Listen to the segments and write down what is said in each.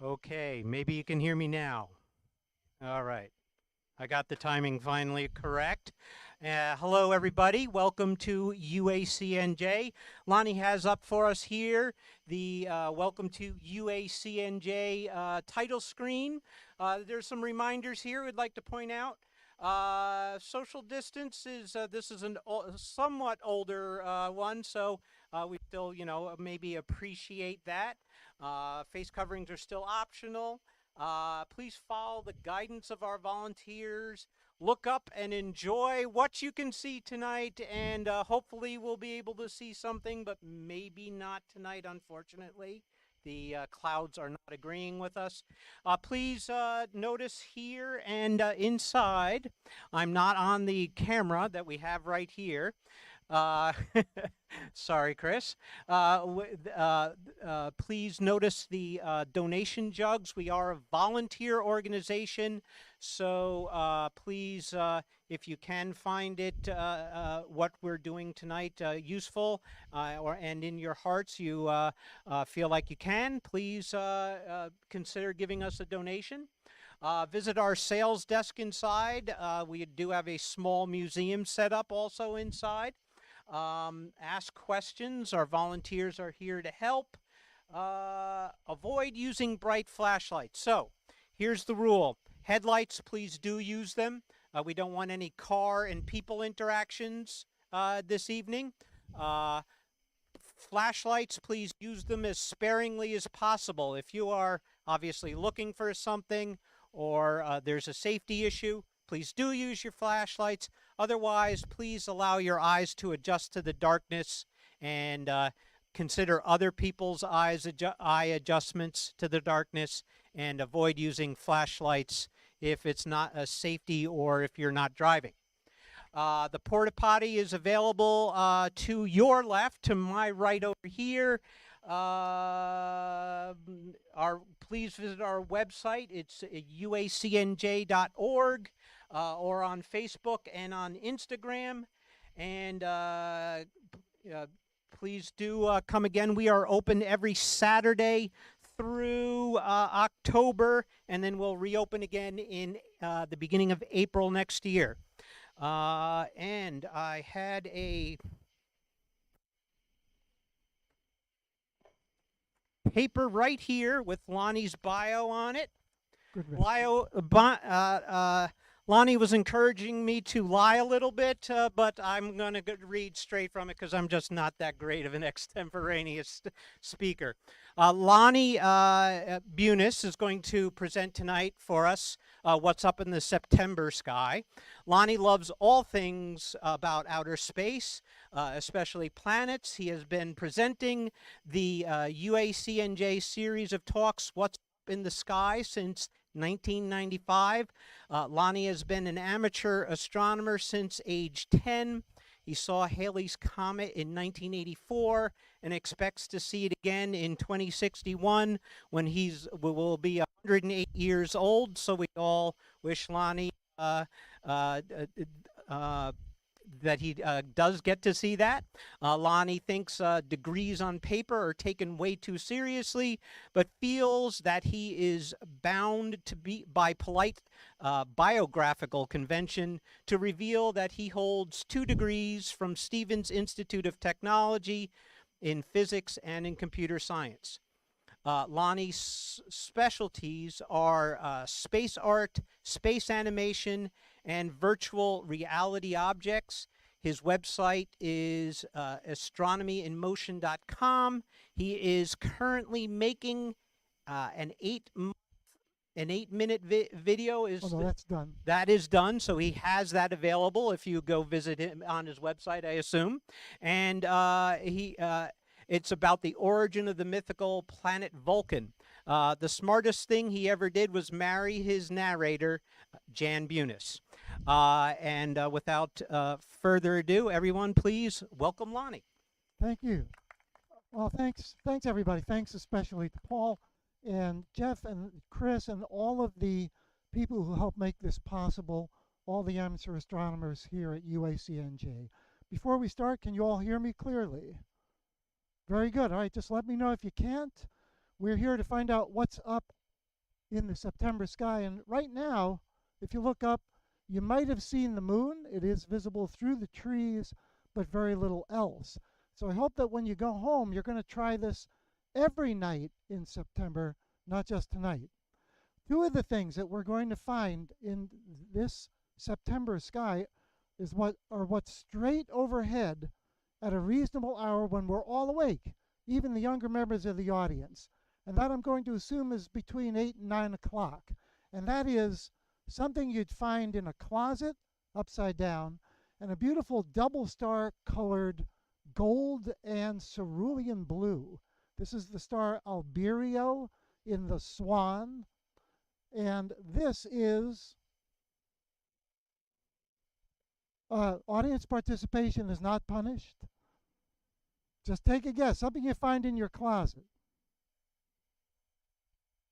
Okay, maybe you can hear me now. All right. I got the timing finally correct. Hello, everybody. Welcome to UACNJ. Lonny has up for us here the Welcome to UACNJ title screen. There's some reminders here we'd like to point out. Social distance is, this is a somewhat older one, so we still, maybe appreciate that. Face coverings are still optional. Please follow the guidance of our volunteers. Look up and enjoy what you can see tonight, and hopefully we'll be able to see something, but maybe not tonight, unfortunately. The clouds are not agreeing with us. Please notice here and inside, I'm not on the camera that we have right here. Sorry, Chris. Please notice the donation jugs. We are a volunteer organization, so please, if you can find it, what we're doing tonight useful, and in your hearts you feel like you can, please consider giving us a donation. Visit our sales desk inside. We do have a small museum set up also inside. Ask questions. Our volunteers are here to help. Avoid using bright flashlights. So here's the rule. Headlights, please do use them. We don't want any car and people interactions this evening. Flashlights, please use them as sparingly as possible. If you are obviously looking for something or there's a safety issue, please do use your flashlights. Otherwise, please allow your eyes to adjust to the darkness and consider other people's eye adjustments to the darkness, and avoid using flashlights if it's not a safety or if you're not driving. The porta potty is available to your left, to my right over here. Please visit our website. It's uacnj.org. Or on Facebook and on Instagram. And please do come again. We are open every Saturday through October, and then we'll reopen again in the beginning of April next year. And I had a paper right here with Lonny's bio on it. Good. Lonny was encouraging me to lie a little bit, but I'm going to read straight from it because I'm just not that great of an extemporaneous speaker. Lonny Buinis is going to present tonight for us what's up in the September sky. Lonny loves all things about outer space, especially planets. He has been presenting the UACNJ series of talks, What's Up in the Sky, since 1995. Lonny has been an amateur astronomer since age 10. He saw Halley's Comet in 1984 and expects to see it again in 2061 when will be 108 years old. So we all wish Lonny that he does get to see that. Lonny thinks degrees on paper are taken way too seriously, but feels that he is bound to be by polite biographical convention to reveal that he holds 2 degrees from Stevens Institute of Technology in physics and in computer science. Lonny's specialties are space art, space animation, and virtual reality objects. His website is astronomyinmotion.com. He is currently making an 8-minute video. No, that's done. That is done, so he has that available if you go visit him on his website, I assume. And it's about the origin of the mythical planet Vulcan. The smartest thing he ever did was marry his narrator, Jan Buinis. And without further ado, everyone, please welcome Lonny. Thank you. Well, thanks everybody. Thanks especially to Paul and Jeff and Chris and all of the people who help make this possible, all the amateur astronomers here at UACNJ. Before we start, can you all hear me clearly? Very good. All right, just let me know if you can't. We're here to find out what's up in the September sky. And right now, if you look up, you might have seen the moon. It is visible through the trees, but very little else. So I hope that when you go home, you're going to try this every night in September, not just tonight. Two of the things that we're going to find in this September sky is what's straight overhead at a reasonable hour when we're all awake, even the younger members of the audience. And that I'm going to assume is between 8 and 9 o'clock. And that is something you'd find in a closet upside down, and a beautiful double star colored gold and cerulean blue. This is the star Albireo in the Swan. And this is, audience participation is not punished. Just take a guess, something you find in your closet.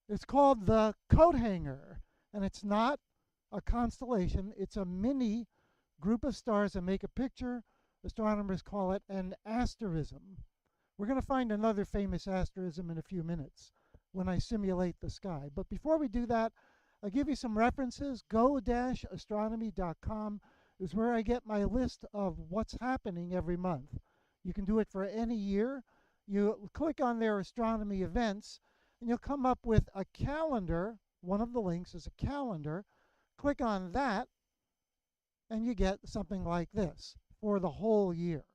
It's called the coat hanger, and it's not a constellation. It's a mini group of stars that make a picture. Astronomers call it an asterism. We're going to find another famous asterism in a few minutes when I simulate the sky. But before we do that, I'll give you some references. Go-astronomy.com is where I get my list of what's happening every month. You can do it for any year. You click on their astronomy events, and you'll come up with a calendar. One of the links is a calendar. Click on that, and you get something like this for the whole year.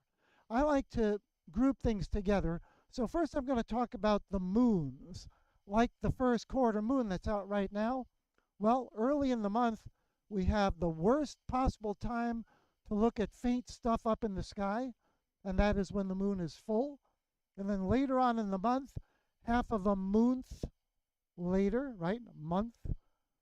I like to group things together. So first I'm going to talk about the moons, like the first quarter moon that's out right now. Well, early in the month, we have the worst possible time to look at faint stuff up in the sky, and that is when the moon is full. And then later on in the month, half of a month later, right, a month,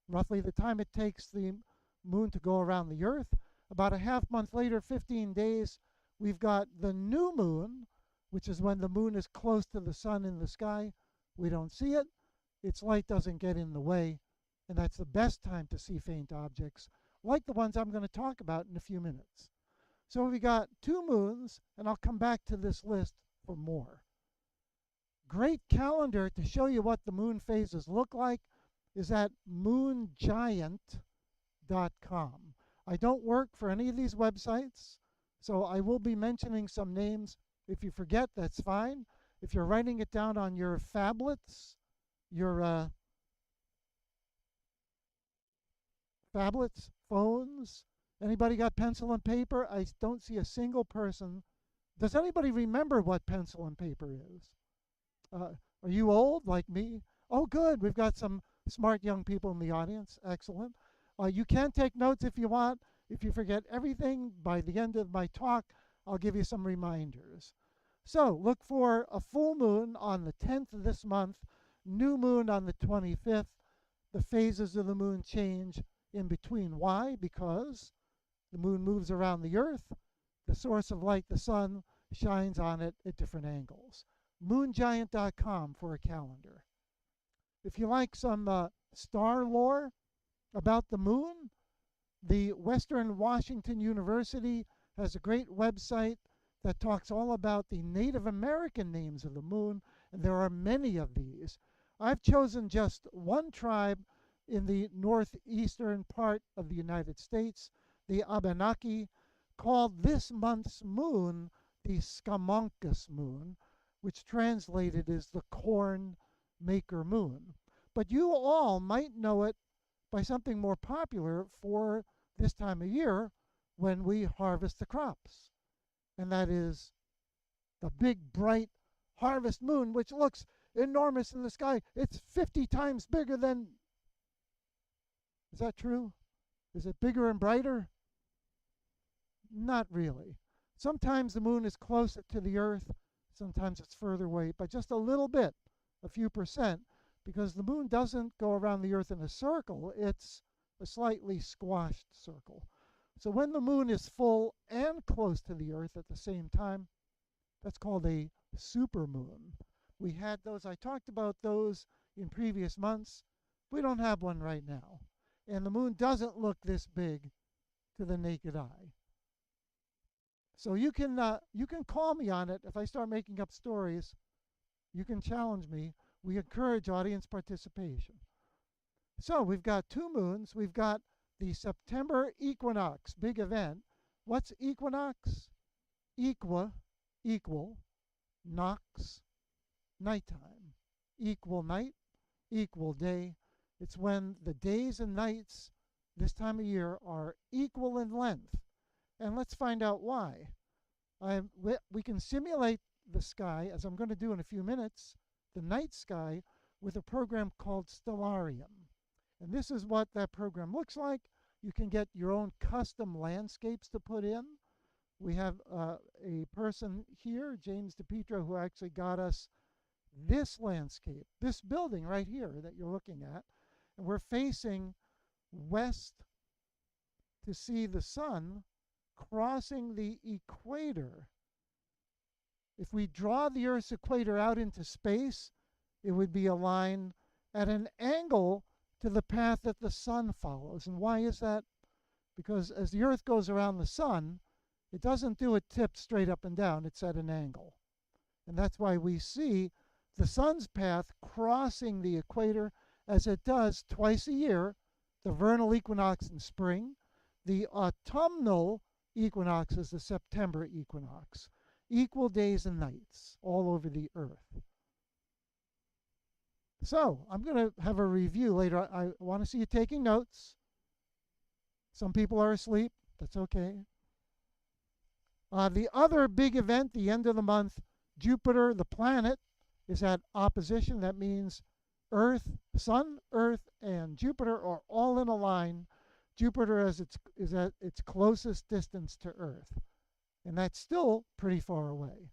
roughly the time it takes the moon to go around the Earth, about a half month later, 15 days, we've got the new moon, which is when the moon is close to the sun in the sky. We don't see it. Its light doesn't get in the way, and that's the best time to see faint objects, like the ones I'm going to talk about in a few minutes. So we got two moons, and I'll come back to this list for more. Great calendar to show you what the moon phases look like is at moongiant.com. I don't work for any of these websites, so I will be mentioning some names. If you forget, that's fine. If you're writing it down on your phablets, phones, anybody got pencil and paper? I don't see a single person. Does anybody remember what pencil and paper is? Are you old like me? Oh, good. We've got some smart young people in the audience. Excellent. You can take notes if you want. If you forget everything, by the end of my talk, I'll give you some reminders. So look for a full moon on the 10th of this month, new moon on the 25th. The phases of the moon change in between. Why? Because the moon moves around the Earth. The source of light, the sun, shines on it at different angles. Moongiant.com for a calendar. If you like some star lore about the moon, the Western Washington University has a great website that talks all about the Native American names of the moon, and there are many of these. I've chosen just one tribe in the northeastern part of the United States, the Abenaki, called this month's moon the Scamonkus moon, which translated is the corn maker moon. But you all might know it by something more popular for this time of year when we harvest the crops. And that is the big, bright harvest moon, which looks enormous in the sky. It's 50 times bigger than... Is that true? Is it bigger and brighter? Not really. Sometimes the moon is closer to the Earth. Sometimes it's further away, but just a little bit, a few percent. because the moon doesn't go around the Earth in a circle, it's a slightly squashed circle. So when the moon is full and close to the Earth at the same time, that's called a supermoon. We had those, I talked about those in previous months. We don't have one right now. And the moon doesn't look this big to the naked eye. So you can call me on it. If I start making up stories, you can challenge me. We encourage audience participation. So we've got two moons. We've got the September equinox, big event. What's equinox? Equa, equal, nox, nighttime. Equal night, equal day. It's when the days and nights this time of year are equal in length. And let's find out why. We can simulate the sky, as I'm going to do in a few minutes, the night sky, with a program called Stellarium. And this is what that program looks like. You can get your own custom landscapes to put in. We have a person here, James DePietro, who actually got us this landscape, this building right here that you're looking at. And we're facing west to see the sun crossing the equator. If we draw the Earth's equator out into space, it would be a line at an angle to the path that the sun follows. And why is that? Because as the Earth goes around the sun, it doesn't do it tipped straight up and down, it's at an angle. And that's why we see the sun's path crossing the equator, as it does twice a year, the vernal equinox in spring. The autumnal equinox is the September equinox. Equal days and nights all over the Earth. So I'm going to have a review later. I want to see you taking notes. Some people are asleep. That's okay. The other big event, the end of the month, Jupiter, the planet, is at opposition. That means Earth, Sun, Earth, and Jupiter are all in a line. Jupiter is at its closest distance to Earth. And that's still pretty far away.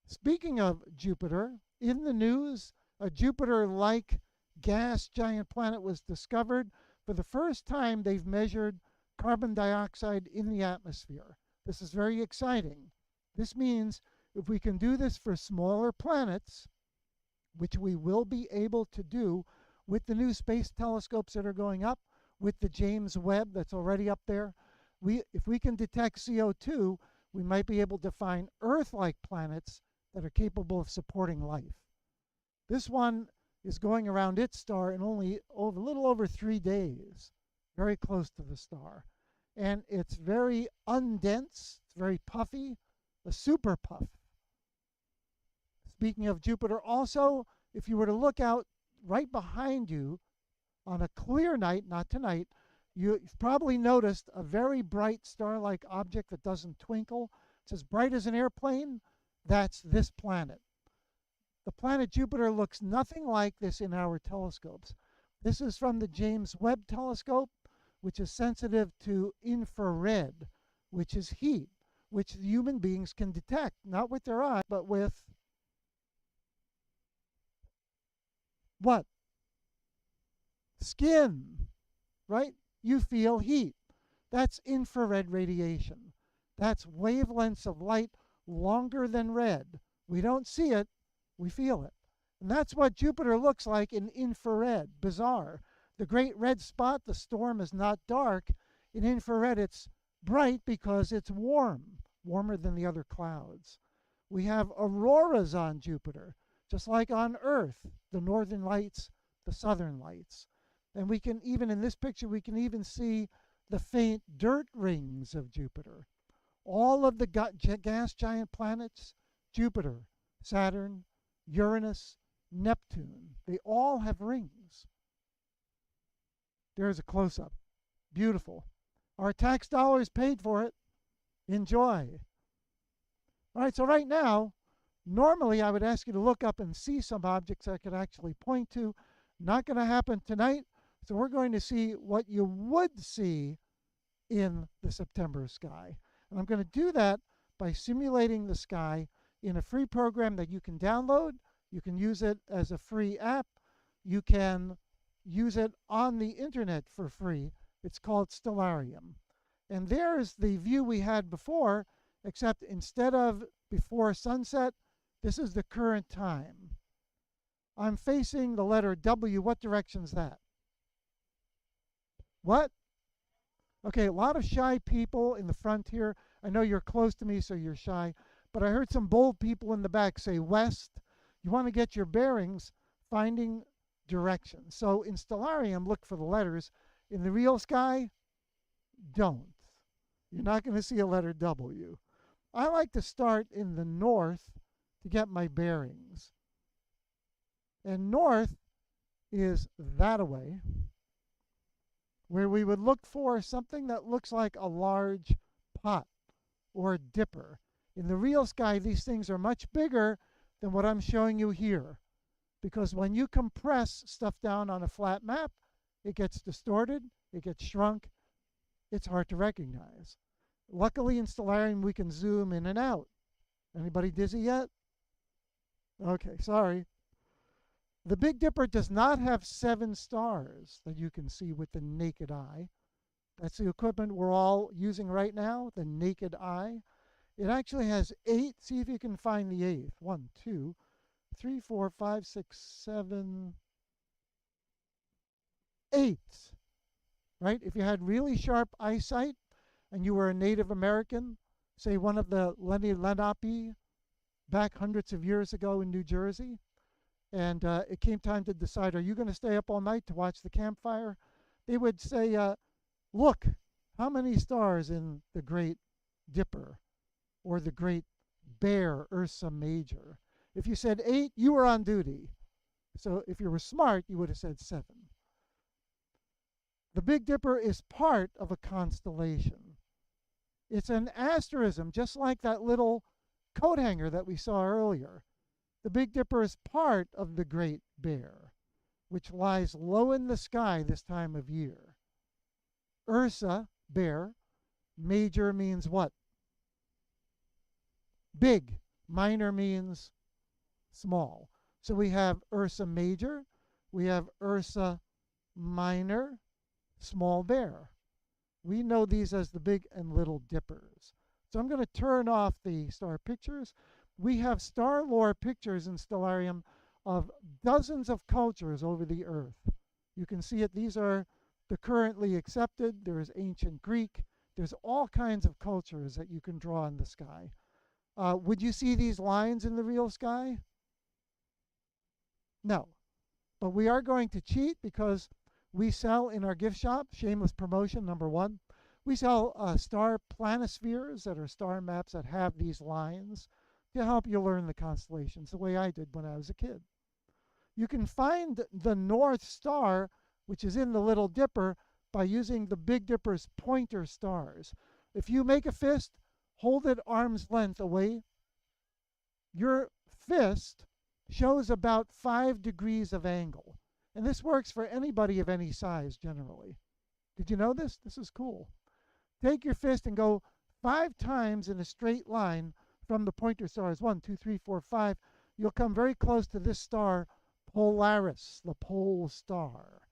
Speaking of Jupiter, in the news, a Jupiter-like gas giant planet was discovered. For the first time, they've measured carbon dioxide in the atmosphere. This is very exciting. This means if we can do this for smaller planets, which we will be able to do with the new space telescopes that are going up, with the James Webb that's already up there, if we can detect CO2, we might be able to find Earth-like planets that are capable of supporting life. This one is going around its star in only a little over 3 days, very close to the star. And it's very undense, it's very puffy, a super puff. Speaking of Jupiter, also, if you were to look out right behind you on a clear night, not tonight, you've probably noticed a very bright star-like object that doesn't twinkle. It's as bright as an airplane. That's this planet. The planet Jupiter looks nothing like this in our telescopes. This is from the James Webb telescope, which is sensitive to infrared, which is heat, which human beings can detect, not with their eye, but with what? Skin, right? You feel heat. That's infrared radiation. That's wavelengths of light longer than red. We don't see it, we feel it. And that's what Jupiter looks like in infrared. Bizarre. The great red spot, the storm, is not dark. In infrared, it's bright because it's warm, warmer than the other clouds. We have auroras on Jupiter, just like on Earth, the northern lights, the southern lights. And we can even, in this picture, we can even see the faint dirt rings of Jupiter. All of the gas giant planets, Jupiter, Saturn, Uranus, Neptune, they all have rings. There's a close-up. Beautiful. Our tax dollars paid for it. Enjoy. All right, so right now, normally I would ask you to look up and see some objects I could actually point to. Not going to happen tonight. So we're going to see what you would see in the September sky. And I'm going to do that by simulating the sky in a free program that you can download. You can use it as a free app. You can use it on the internet for free. It's called Stellarium. And there's the view we had before, except instead of before sunset, this is the current time. I'm facing the letter W. What direction's that? What? Okay, a lot of shy people in the front here. I know you're close to me, so you're shy. But I heard some bold people in the back say west. You want to get your bearings, finding direction. So in Stellarium, look for the letters. In the real sky, don't. You're not going to see a letter W. I like to start in the north to get my bearings. And north is that away, where we would look for something that looks like a large pot or a dipper. In the real sky, these things are much bigger than what I'm showing you here, because when you compress stuff down on a flat map, it gets distorted, it gets shrunk, it's hard to recognize. Luckily in Stellarium we can zoom in and out. Anybody dizzy yet? Okay, sorry. The Big Dipper does not have 7 stars that you can see with the naked eye. That's the equipment we're all using right now, the naked eye. It actually has 8. See if you can find the 8th. 1, 2, 3, 4, 5, 6, 7, 8. Right? If you had really sharp eyesight and you were a Native American, say one of the Lenni Lenape back hundreds of years ago in New Jersey, and it came time to decide, are you going to stay up all night to watch the campfire? They would say, look, how many stars in the Great Dipper or the Great Bear, Ursa Major? If you said 8, you were on duty. So if you were smart, you would have said 7. The Big Dipper is part of a constellation. It's an asterism, just like that little coat hanger that we saw earlier. The Big Dipper is part of the Great Bear, which lies low in the sky this time of year. Ursa, bear. Major means what? Big. Minor means small. So we have Ursa Major, we have Ursa Minor, small bear. We know these as the Big and Little Dippers. So I'm going to turn off the star pictures. We have star lore pictures in Stellarium of dozens of cultures over the Earth. You can see it. These are the currently accepted. There is ancient Greek. There's all kinds of cultures that you can draw in the sky. Would you see these lines in the real sky? No. But we are going to cheat because we sell in our gift shop, shameless promotion number 1, we sell star planispheres that are star maps that have these lines to help you learn the constellations the way I did when I was a kid. You can find the North Star, which is in the Little Dipper, by using the Big Dipper's pointer stars. If you make a fist, hold it arm's length away. Your fist shows about 5 degrees of angle. And this works for anybody of any size generally. Did you know this? This is cool. Take your fist and go 5 times in a straight line from the pointer stars. 1, 2, 3, 4, 5. You'll come very close to this star, Polaris, the pole star.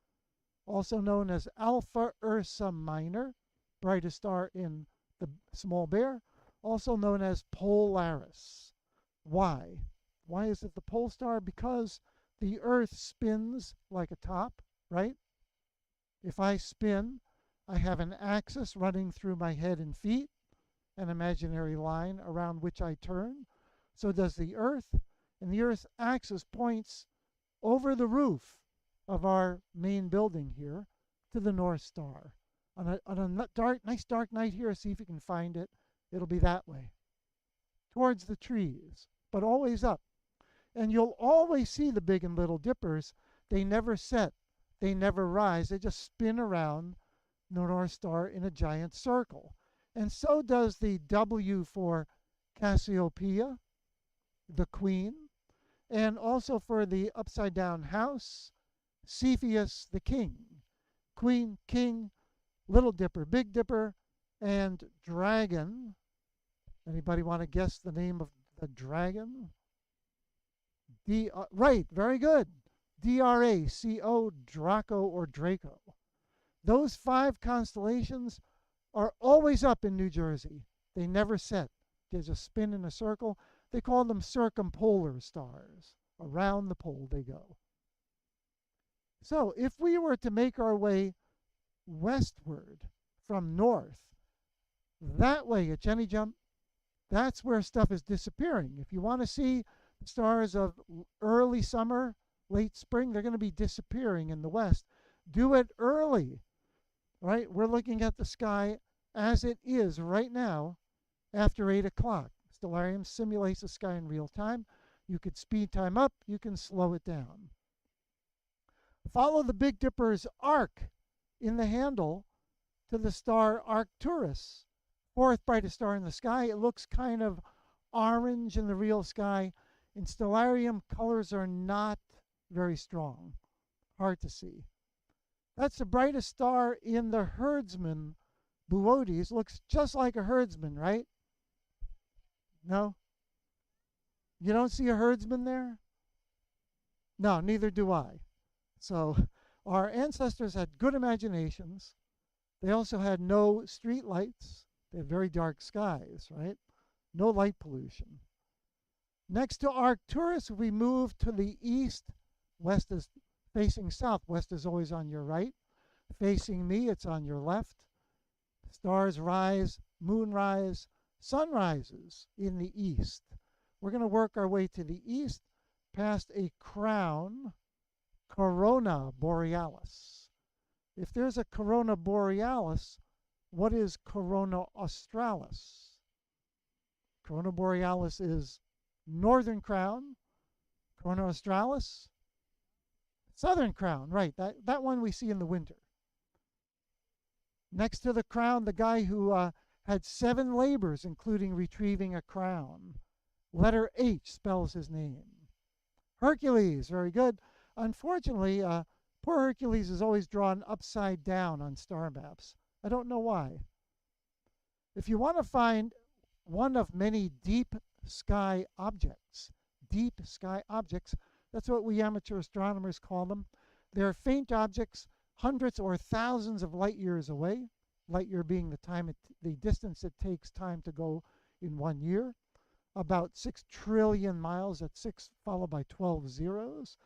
Also known as Alpha Ursa Minor, brightest star in the small bear. Also known as Polaris. Why? Why is it the pole star? Because the Earth spins like a top, right? If I spin, I have an axis running through my head and feet, an imaginary line around which I turn. So does the Earth, and the Earth's axis points over the roof of our main building here to the North Star. On a nice dark night here, see if you can find it. It'll be that way, towards the trees, but always up. And you'll always see the Big and Little Dippers. They never set, they never rise, they just spin around the North Star in a giant circle. And so does the W for Cassiopeia, the Queen, and also for the upside down house, Cepheus, the King. Queen, King, Little Dipper, Big Dipper, and Dragon. Anybody want to guess the name of the dragon? Right, very good. DRACO, Draco or Draco. Those 5 constellations are always up in New Jersey. They never set. There's a spin in a circle. They call them circumpolar stars. Around the pole they go. So if we were to make our way westward from north, that way at Jenny Jump, that's where stuff is disappearing. If you want to see the stars of early summer, late spring, they're going to be disappearing in the west. Do it early, right? We're looking at the sky as it is right now after 8 o'clock. Stellarium simulates the sky in real time. You could speed time up, you can slow it down. Follow the Big Dipper's arc in the handle to the star Arcturus, 4th brightest star in the sky. It looks kind of orange in the real sky. In Stellarium, colors are not very strong, hard to see. That's the brightest star in the herdsman, Pleiades. Looks just like a herdsman, right? No? You don't see a herdsman there? No, neither do I. So our ancestors had good imaginations. They also had no street lights. They had very dark skies, right? No light pollution. Next to Arcturus, we move to the east. West is facing south. West is always on your right. Facing me, it's on your left. Stars rise, moon rise, sun rises in the east. We're going to work our way to the east past a crown, Corona Borealis. If there's a Corona Borealis, what is Corona Australis? Corona Borealis is northern crown. Corona Australis, southern crown, right. That one we see in the winter. Next to the crown, the guy who had 7 labors, including retrieving a crown. Letter H spells his name. Hercules, very good. Unfortunately, poor Hercules is always drawn upside down on star maps. I don't know why. If you want to find one of many deep sky objects, that's what we amateur astronomers call them. They're faint objects, hundreds or thousands of light years away, light year being the distance it takes time to go in 1 year, about 6 trillion miles, that's 6 followed by 12 zeros.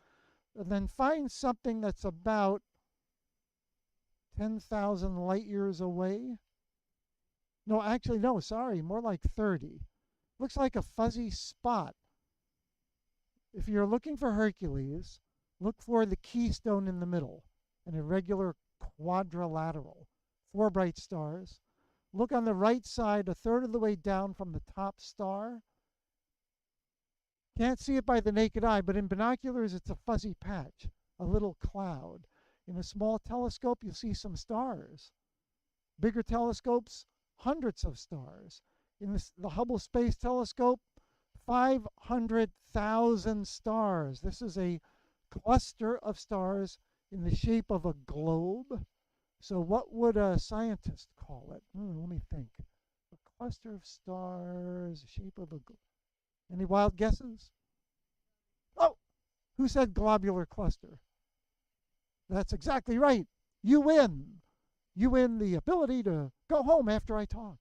And then find something that's about 10,000 light years away. No, actually, no, sorry, more like 30. Looks like a fuzzy spot. If you're looking for Hercules, look for the keystone in the middle, an irregular quadrilateral, 4 bright stars. Look on the right side, a third of the way down from the top star. Can't see it by the naked eye, but in binoculars it's a fuzzy patch, a little cloud. In a small telescope you'll see some stars. Bigger telescopes, hundreds of stars. In the Hubble Space Telescope, 500,000 stars. This is a cluster of stars in the shape of a globe. So what would a scientist call it? Let me think. A cluster of stars, shape of a globe. Any wild guesses? Oh, who said globular cluster? That's exactly right. You win. You win the ability to go home after I talk.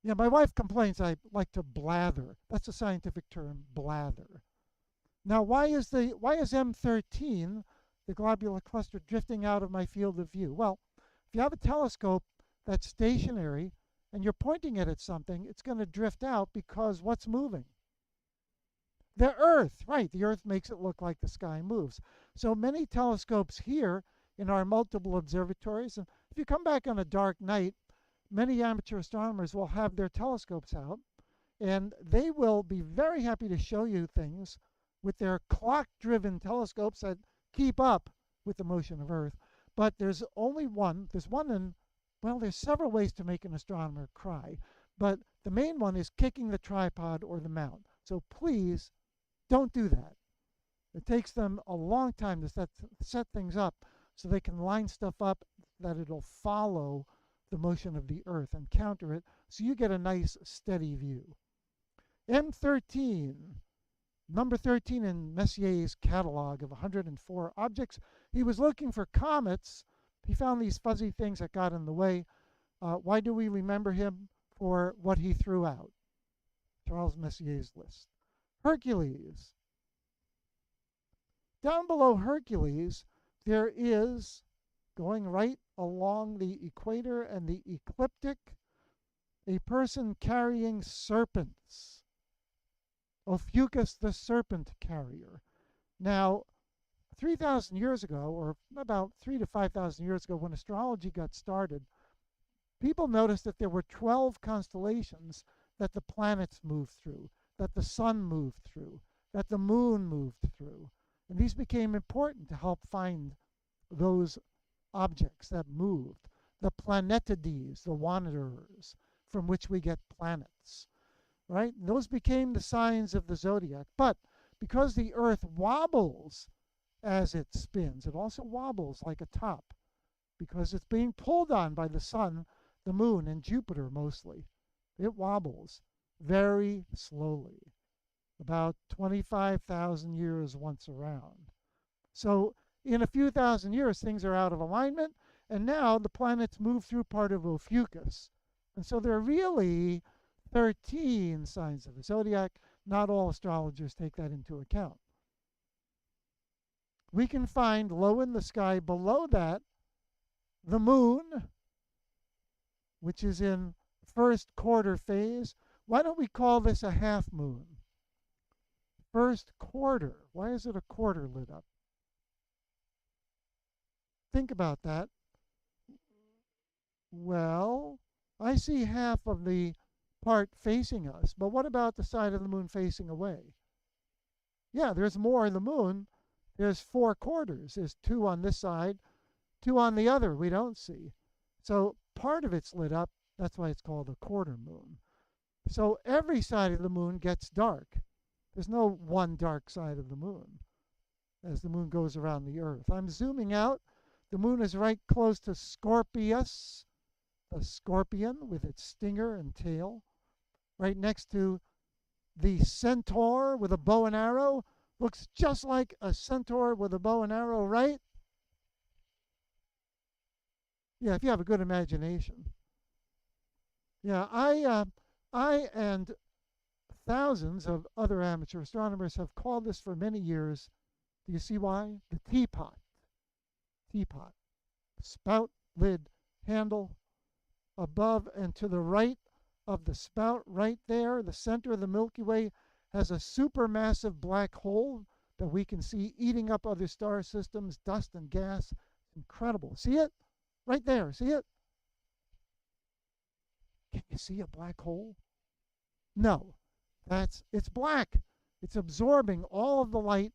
Yeah, my wife complains I like to blather. That's a scientific term, blather. Now, why is M13, the globular cluster, drifting out of my field of view? Well, if you have a telescope that's stationary and you're pointing it at something, it's going to drift out because what's moving? The Earth, right. The Earth makes it look like the sky moves. So many telescopes here in our multiple observatories, and if you come back on a dark night, many amateur astronomers will have their telescopes out, and they will be very happy to show you things with their clock-driven telescopes that keep up with the motion of Earth. But there's only one. There's one in, well, there's several ways to make an astronomer cry, but the main one is kicking the tripod or the mount. So please don't do that. It takes them a long time to set things up so they can line stuff up that it'll follow the motion of the Earth and counter it so you get a nice steady view. M13, Number 13 in Messier's catalog of 104 objects. He was looking for comets. He found these fuzzy things that got in the way. Why do we remember him? For what he threw out. Charles Messier's list. Hercules. Down below Hercules, there is, going right along the equator and the ecliptic, a person carrying serpents. Ophiuchus the serpent carrier. Now, 3,000 years ago, or about 3,000 to 5,000 years ago, when astrology got started, people noticed that there were 12 constellations that the planets moved through, that the sun moved through, that the moon moved through. And these became important to help find those objects that moved. The planetides, the wanderers, from which we get planets. Right? And those became the signs of the zodiac. But because the Earth wobbles as it spins, it also wobbles like a top because it's being pulled on by the sun, the moon, and Jupiter mostly. It wobbles very slowly, about 25,000 years once around. So in a few thousand years, things are out of alignment, and now the planets move through part of Ophiuchus. And so there are really 13 signs of the zodiac. Not all astrologers take that into account. We can find low in the sky below that the moon, which is in first quarter phase. Why don't we call this a half moon? First quarter. Why is it a quarter lit up? Think about that. Well, I see half of the part facing us, but what about the side of the moon facing away? Yeah, there's more in the moon. There's 4 quarters. There's 2 on this side, 2 on the other we don't see. So part of it's lit up. That's why it's called a quarter moon. So every side of the moon gets dark. There's no one dark side of the moon as the moon goes around the Earth. I'm zooming out. The moon is right close to Scorpius, the scorpion with its stinger and tail, right next to the centaur with a bow and arrow. Looks just like a centaur with a bow and arrow, right? Yeah, if you have a good imagination. Yeah, I and thousands of other amateur astronomers have called this for many years. Do you see why? The teapot. Teapot. Spout, lid, handle. Above and to the right of the spout, right there, the center of the Milky Way has a supermassive black hole that we can see eating up other star systems, dust and gas. Incredible. See it? Right there. See it? Can you see a black hole? No. It's black. It's absorbing all of the light.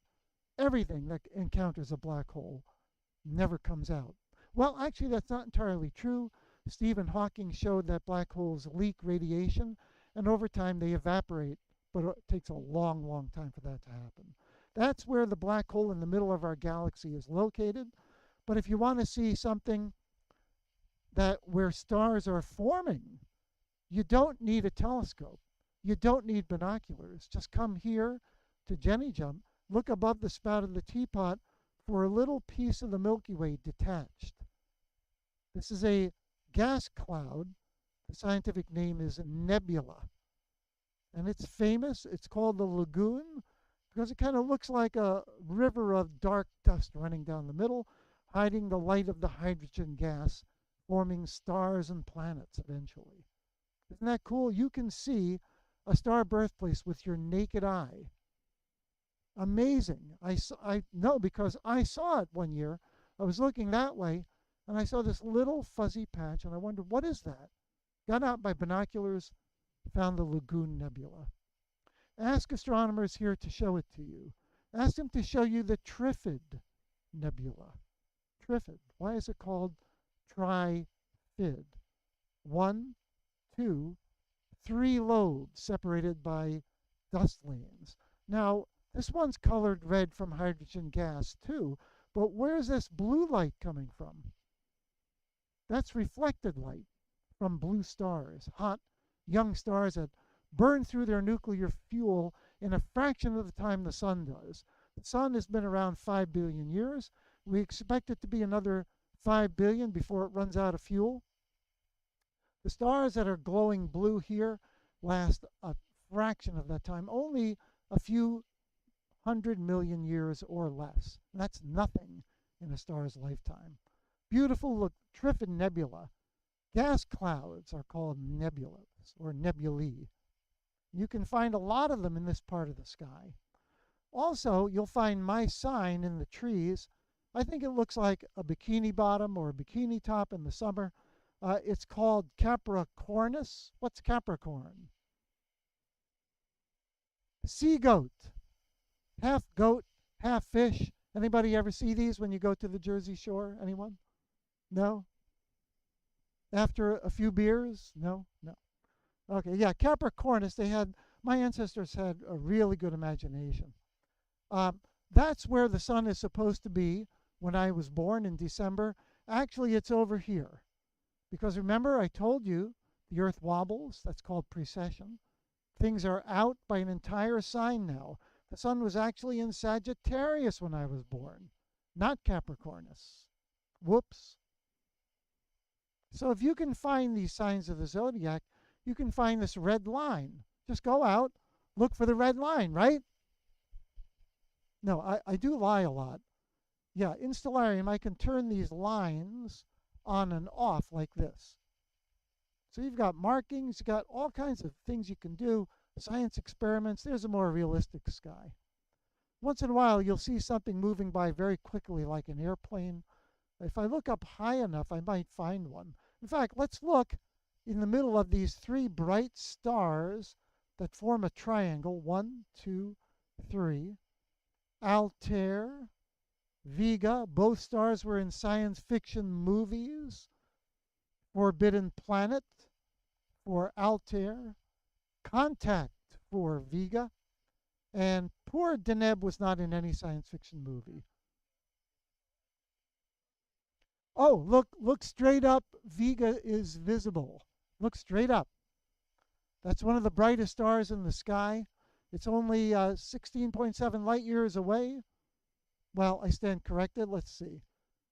Everything that encounters a black hole never comes out. Well, actually, that's not entirely true. Stephen Hawking showed that black holes leak radiation, and over time they evaporate, but it takes a long, long time for that to happen. That's where the black hole in the middle of our galaxy is located. But if you want to see something where stars are forming, you don't need a telescope. You don't need binoculars. Just come here to Jenny Jump, look above the spout of the teapot for a little piece of the Milky Way detached. This is a gas cloud. The scientific name is nebula. And it's famous. It's called the lagoon because it kind of looks like a river of dark dust running down the middle, hiding the light of the hydrogen gas, forming stars and planets eventually. Isn't that cool? You can see a star birthplace with your naked eye. Amazing. I know because I saw it one year. I was looking that way, and I saw this little fuzzy patch, and I wondered, what is that? Got out my binoculars, found the Lagoon Nebula. Ask astronomers here to show it to you. Ask them to show you the Triffid Nebula. Triffid. Why is it called Trifid? 1, 2, 3 lobes separated by dust lanes. Now, this one's colored red from hydrogen gas too, but where's this blue light coming from? That's reflected light from blue stars, hot young stars that burn through their nuclear fuel in a fraction of the time the sun does. The sun has been around 5 billion years. We expect it to be another 5 billion before it runs out of fuel. The stars that are glowing blue here last a fraction of that time, only a few 100 million years or less. And that's nothing in a star's lifetime. Beautiful, look, Triffid Nebula. Gas clouds are called nebulas or nebulae. You can find a lot of them in this part of the sky. Also, you'll find my sign in the trees. I think it looks like a bikini bottom or a bikini top in the summer. It's called Capricornus. What's Capricorn? Sea goat. Half goat, half fish. Anybody ever see these when you go to the Jersey Shore? Anyone? No? After a few beers? No? No. Okay, yeah, Capricornus, my ancestors had a really good imagination. That's where the sun is supposed to be when I was born in December. Actually, it's over here. Because remember, I told you the Earth wobbles. That's called precession. Things are out by an entire sign now. The sun was actually in Sagittarius when I was born, not Capricornus. Whoops. So if you can find these signs of the zodiac, you can find this red line. Just go out, look for the red line, right? No, I do lie a lot. Yeah, in Stellarium, I can turn these lines on and off like this. So you've got markings, you've got all kinds of things you can do, science experiments. There's a more realistic sky. Once in a while, you'll see something moving by very quickly like an airplane. If I look up high enough, I might find one. In fact, let's look in the middle of these three bright stars that form a triangle. 1, 2, 3. Altair, Vega, both stars were in science fiction movies. Forbidden Planet for Altair, Contact for Vega, and poor Deneb was not in any science fiction movie. Oh, look straight up. Vega is visible. Look straight up. That's one of the brightest stars in the sky. It's only 16.7 light years away. Well, I stand corrected. Let's see.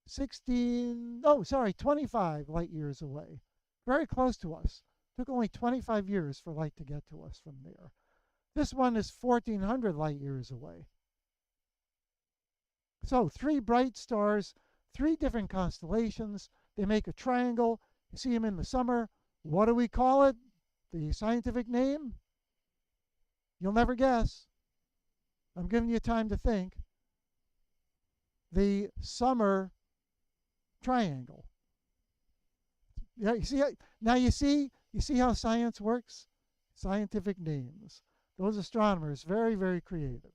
25 light years away. Very close to us. Took only 25 years for light to get to us from there. This one is 1,400 light years away. So 3 bright stars, 3 different constellations. They make a triangle. You see them in the summer. What do we call it? The scientific name? You'll never guess. I'm giving you time to think. The summer triangle. Yeah, you see. Now you see how science works. Scientific names. Those astronomers, very, very creative.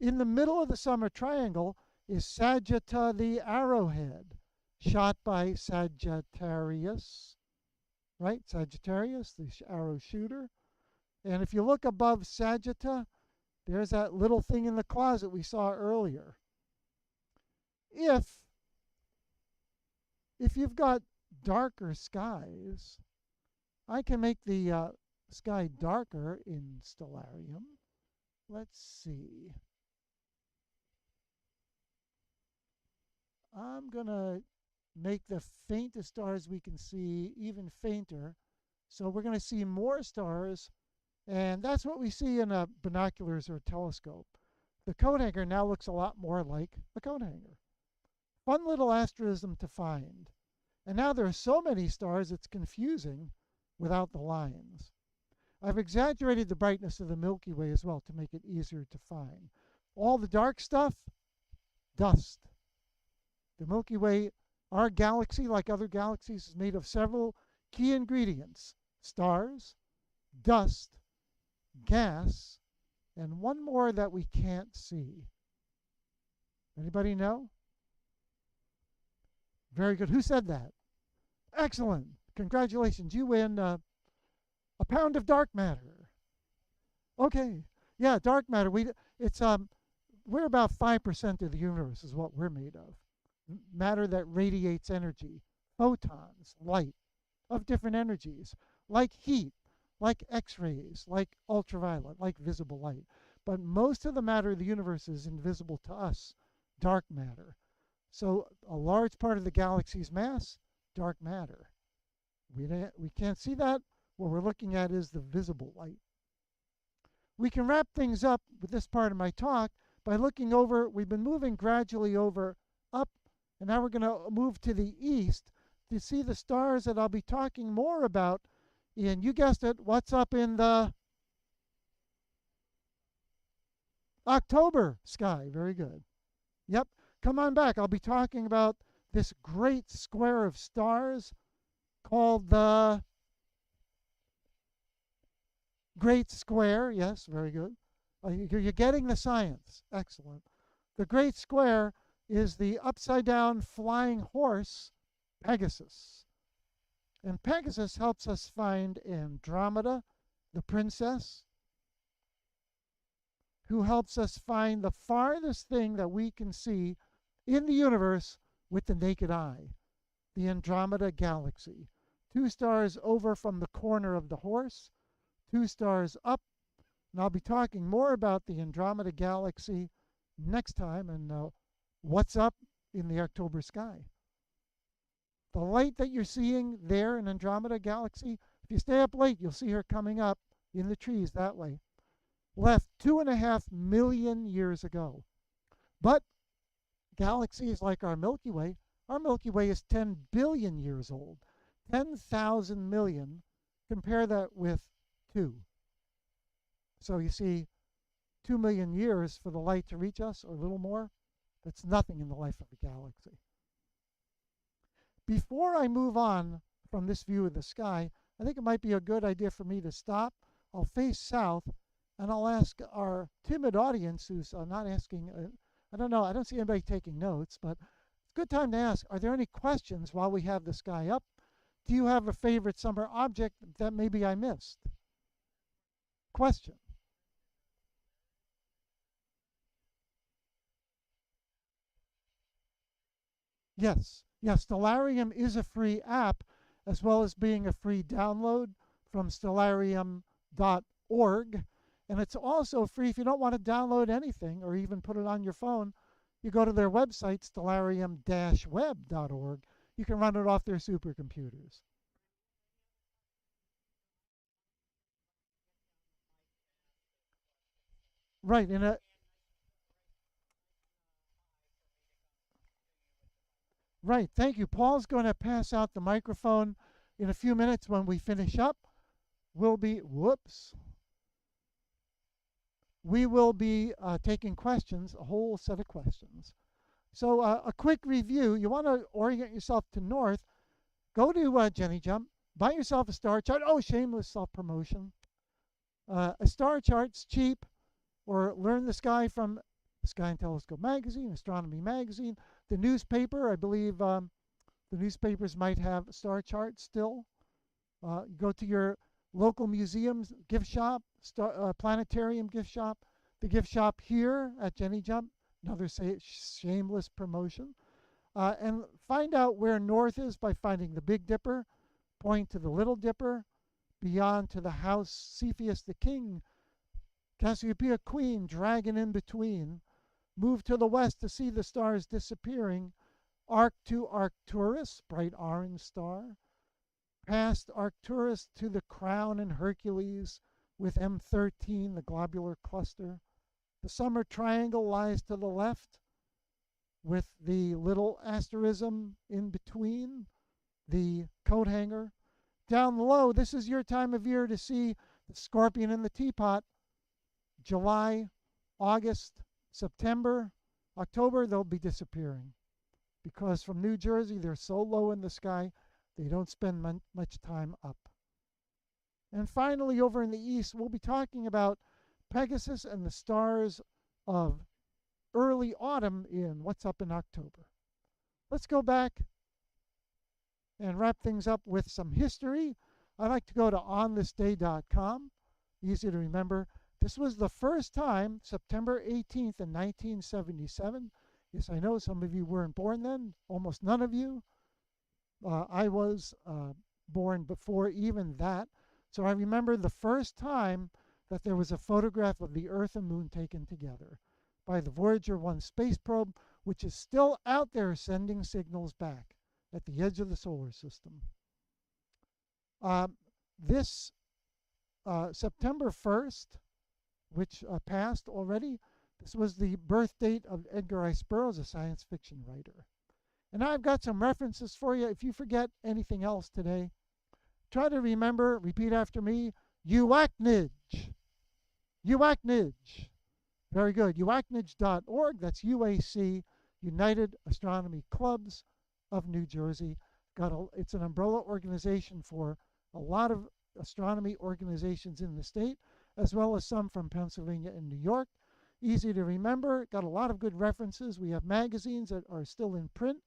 In the middle of the summer triangle is Sagitta the arrowhead, shot by Sagittarius, right? Sagittarius, the arrow shooter. And if you look above Sagitta, there's that little thing in the closet we saw earlier. If you've got darker skies, I can make the sky darker in Stellarium. Let's see. I'm going to make the faintest stars we can see even fainter. So we're going to see more stars, and that's what we see in binoculars or a telescope. The coat hanger now looks a lot more like a coat hanger. Fun little asterism to find. And now there are so many stars it's confusing without the lines. I've exaggerated the brightness of the Milky Way as well to make it easier to find. All the dark stuff, dust. The Milky Way, our galaxy, like other galaxies, is made of several key ingredients: stars, dust, gas, and one more that we can't see. Anybody know? Very good. Who said that? Excellent. Congratulations. You win a pound of dark matter. Okay. Yeah, dark matter. We're about 5% of the universe is what we're made of. Matter that radiates energy, photons, light of different energies, like heat, like X-rays, like ultraviolet, like visible light. but most of the matter of the universe is invisible to us, dark matter. So a large part of the galaxy's mass, dark matter. We can't see that. What we're looking at is the visible light. We can wrap things up with this part of my talk by looking over. We've been moving gradually over up, and now we're going to move to the east to see the stars that I'll be talking more about. And you guessed it, what's up in the October sky? Very good. Yep, come on back. I'll be talking about this great square of stars called the Great Square. Yes, very good. You're getting the science. Excellent. The Great Square is the upside-down flying horse, Pegasus. And Pegasus helps us find Andromeda, the princess, who helps us find the farthest thing that we can see in the universe with the naked eye, the Andromeda galaxy. 2 stars over from the corner of the horse, 2 stars up. And I'll be talking more about the Andromeda galaxy next time and what's up in the October sky. The light that you're seeing there in Andromeda galaxy, if you stay up late, you'll see her coming up in the trees that way. Left 2.5 million years ago. But galaxies like our Milky Way is 10 billion years old. 10,000 million. Compare that with 2. So you see, 2 million years for the light to reach us, or a little more. That's nothing in the life of a galaxy. Before I move on from this view of the sky, I think it might be a good idea for me to stop. I'll face south, and I'll ask our timid audience who's not asking, I don't know, I don't see anybody taking notes, but it's a good time to ask, are there any questions while we have the sky up? Do you have a favorite summer object that maybe I missed? Question. Yes. Yes, Stellarium is a free app as well as being a free download from stellarium.org. And it's also free if you don't want to download anything or even put it on your phone. You go to their website, stellarium-web.org. You can run it off their supercomputers. Right. Right. Thank you. Paul's going to pass out the microphone in a few minutes when we finish up. We will be taking questions, a whole set of questions. So a quick review. You want to orient yourself to north. Go to Jenny Jump. Buy yourself a star chart. Oh, shameless self-promotion. A star chart's cheap. Or learn the sky from the Sky and Telescope magazine, Astronomy magazine. The newspaper, I believe the newspapers might have star charts still. Go to your local museum's gift shop, planetarium gift shop, the gift shop here at Jenny Jump, another shameless promotion. And find out where north is by finding the Big Dipper, point to the Little Dipper, beyond to the house Cepheus the King, Cassiopeia Queen, dragon in between. Move to the west to see the stars disappearing. Arc to Arcturus, bright orange star. Past Arcturus to the Crown and Hercules with M13, the globular cluster. The summer triangle lies to the left with the little asterism in between, the coat hanger. Down low, this is your time of year to see the scorpion in the teapot. July, August, September, October, they'll be disappearing. Because from New Jersey, they're so low in the sky, they don't spend much time up. And finally, over in the east, we'll be talking about Pegasus and the stars of early autumn in What's Up in October. Let's go back and wrap things up with some history. I like to go to onthisday.com. Easy to remember. This was the first time, September 18th in 1977. Yes, I know some of you weren't born then, almost none of you. I was born before even that. So I remember the first time that there was a photograph of the Earth and Moon taken together by the Voyager 1 space probe, which is still out there sending signals back at the edge of the solar system. This September 1st, which passed already, this was the birth date of Edgar Rice Burroughs, a science fiction writer. And I've got some references for you. If you forget anything else today, try to remember, repeat after me, UACNIDGE. UACNIDGE. Very good. UACNIDGE.org. That's UAC, United Astronomy Clubs of New Jersey. It's an umbrella organization for a lot of astronomy organizations in the state, as well as some from Pennsylvania and New York. Easy to remember. Got a lot of good references. We have magazines that are still in print.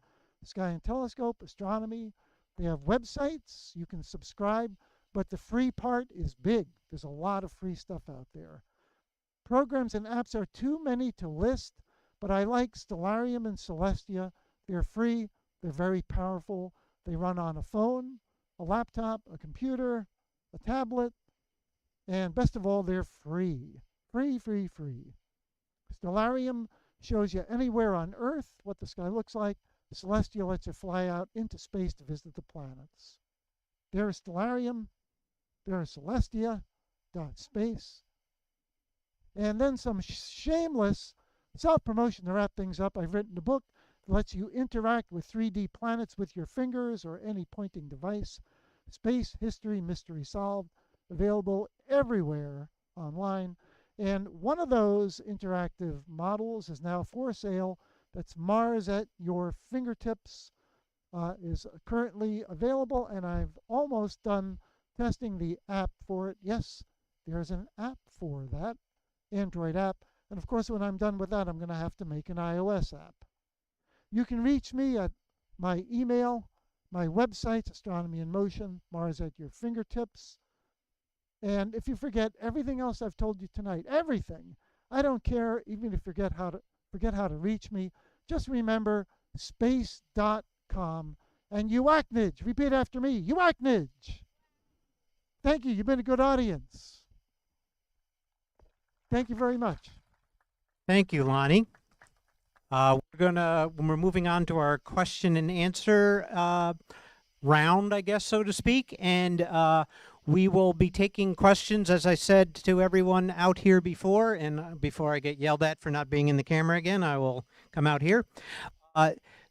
Sky and Telescope, Astronomy. They have websites. You can subscribe, but the free part is big. There's a lot of free stuff out there. Programs and apps are too many to list, but I like Stellarium and Celestia. They're free. They're very powerful. They run on a phone, a laptop, a computer, a tablet, and best of all, they're free. Free, free, free. Stellarium shows you anywhere on Earth what the sky looks like. Celestia lets you fly out into space to visit the planets. There's Stellarium, there's Celestia.space. And then some shameless self-promotion to wrap things up. I've written a book that lets you interact with 3D planets with your fingers or any pointing device. Space History Mystery Solved, available everywhere online. And one of those interactive models is now for sale. That's Mars at Your Fingertips, is currently available, and I've almost done testing the app for it. Yes, there's an app for that, Android app. And of course, when I'm done with that, I'm going to have to make an iOS app. You can reach me at my email, my website, Astronomy in Motion, Mars at Your Fingertips. And if you forget everything else I've told you tonight, everything, I don't care, even if you forget how to reach me, just remember space.com and UACNIDGE. Repeat after me, UACNIDGE. Thank you. You've been a good audience. Thank you very much. Thank you, Lonny. We're moving on to our question and answer round, I guess, so to speak, and we will be taking questions, as I said to everyone out here before, and before I get yelled at for not being in the camera again, I will come out here.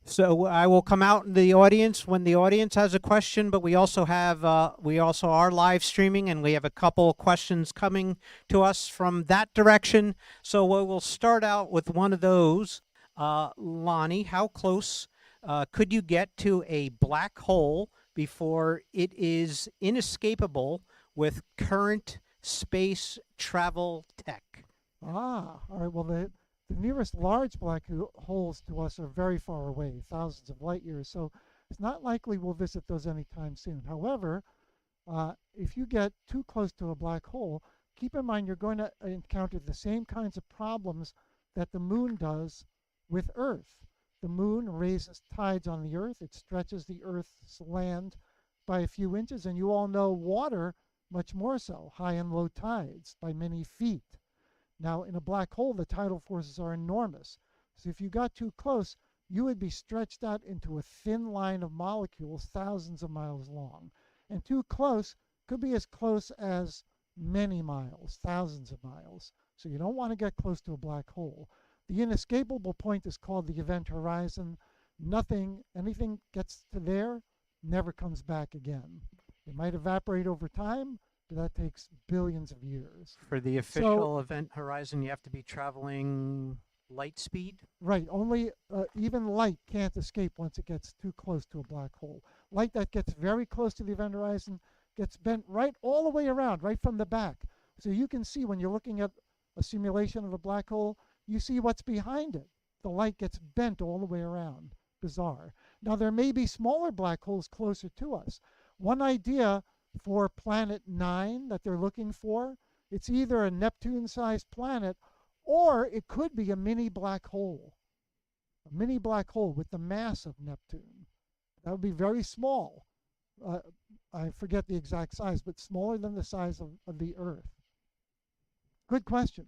So I will come out in the audience when the audience has a question, but we also are live streaming, and we have a couple questions coming to us from that direction. So we'll start out with one of those. Lonny, how close could you get to a black hole before it is inescapable with current space travel tech? All right. Well, the nearest large black holes to us are very far away, thousands of light years. So it's not likely we'll visit those anytime soon. However, if you get too close to a black hole, keep in mind you're going to encounter the same kinds of problems that the moon does with Earth. The moon raises tides on the Earth. It stretches the Earth's land by a few inches, and you all know water much more so, high and low tides by many feet. Now, in a black hole, the tidal forces are enormous. So if you got too close, you would be stretched out into a thin line of molecules thousands of miles long. And too close could be as close as many miles, thousands of miles. So you don't want to get close to a black hole. The inescapable point is called the event horizon. Anything gets to there, never comes back again. It might evaporate over time, but that takes billions of years. For the official event horizon, you have to be traveling light speed? Right. Only even light can't escape once it gets too close to a black hole. Light that gets very close to the event horizon gets bent right all the way around, right from the back. So you can see when you're looking at a simulation of a black hole, you see what's behind it. The light gets bent all the way around. Bizarre. Now, there may be smaller black holes closer to us. One idea for Planet 9 that they're looking for, it's either a Neptune-sized planet or it could be a mini black hole. A mini black hole with the mass of Neptune. That would be very small. I forget the exact size, but smaller than the size of the Earth. Good question.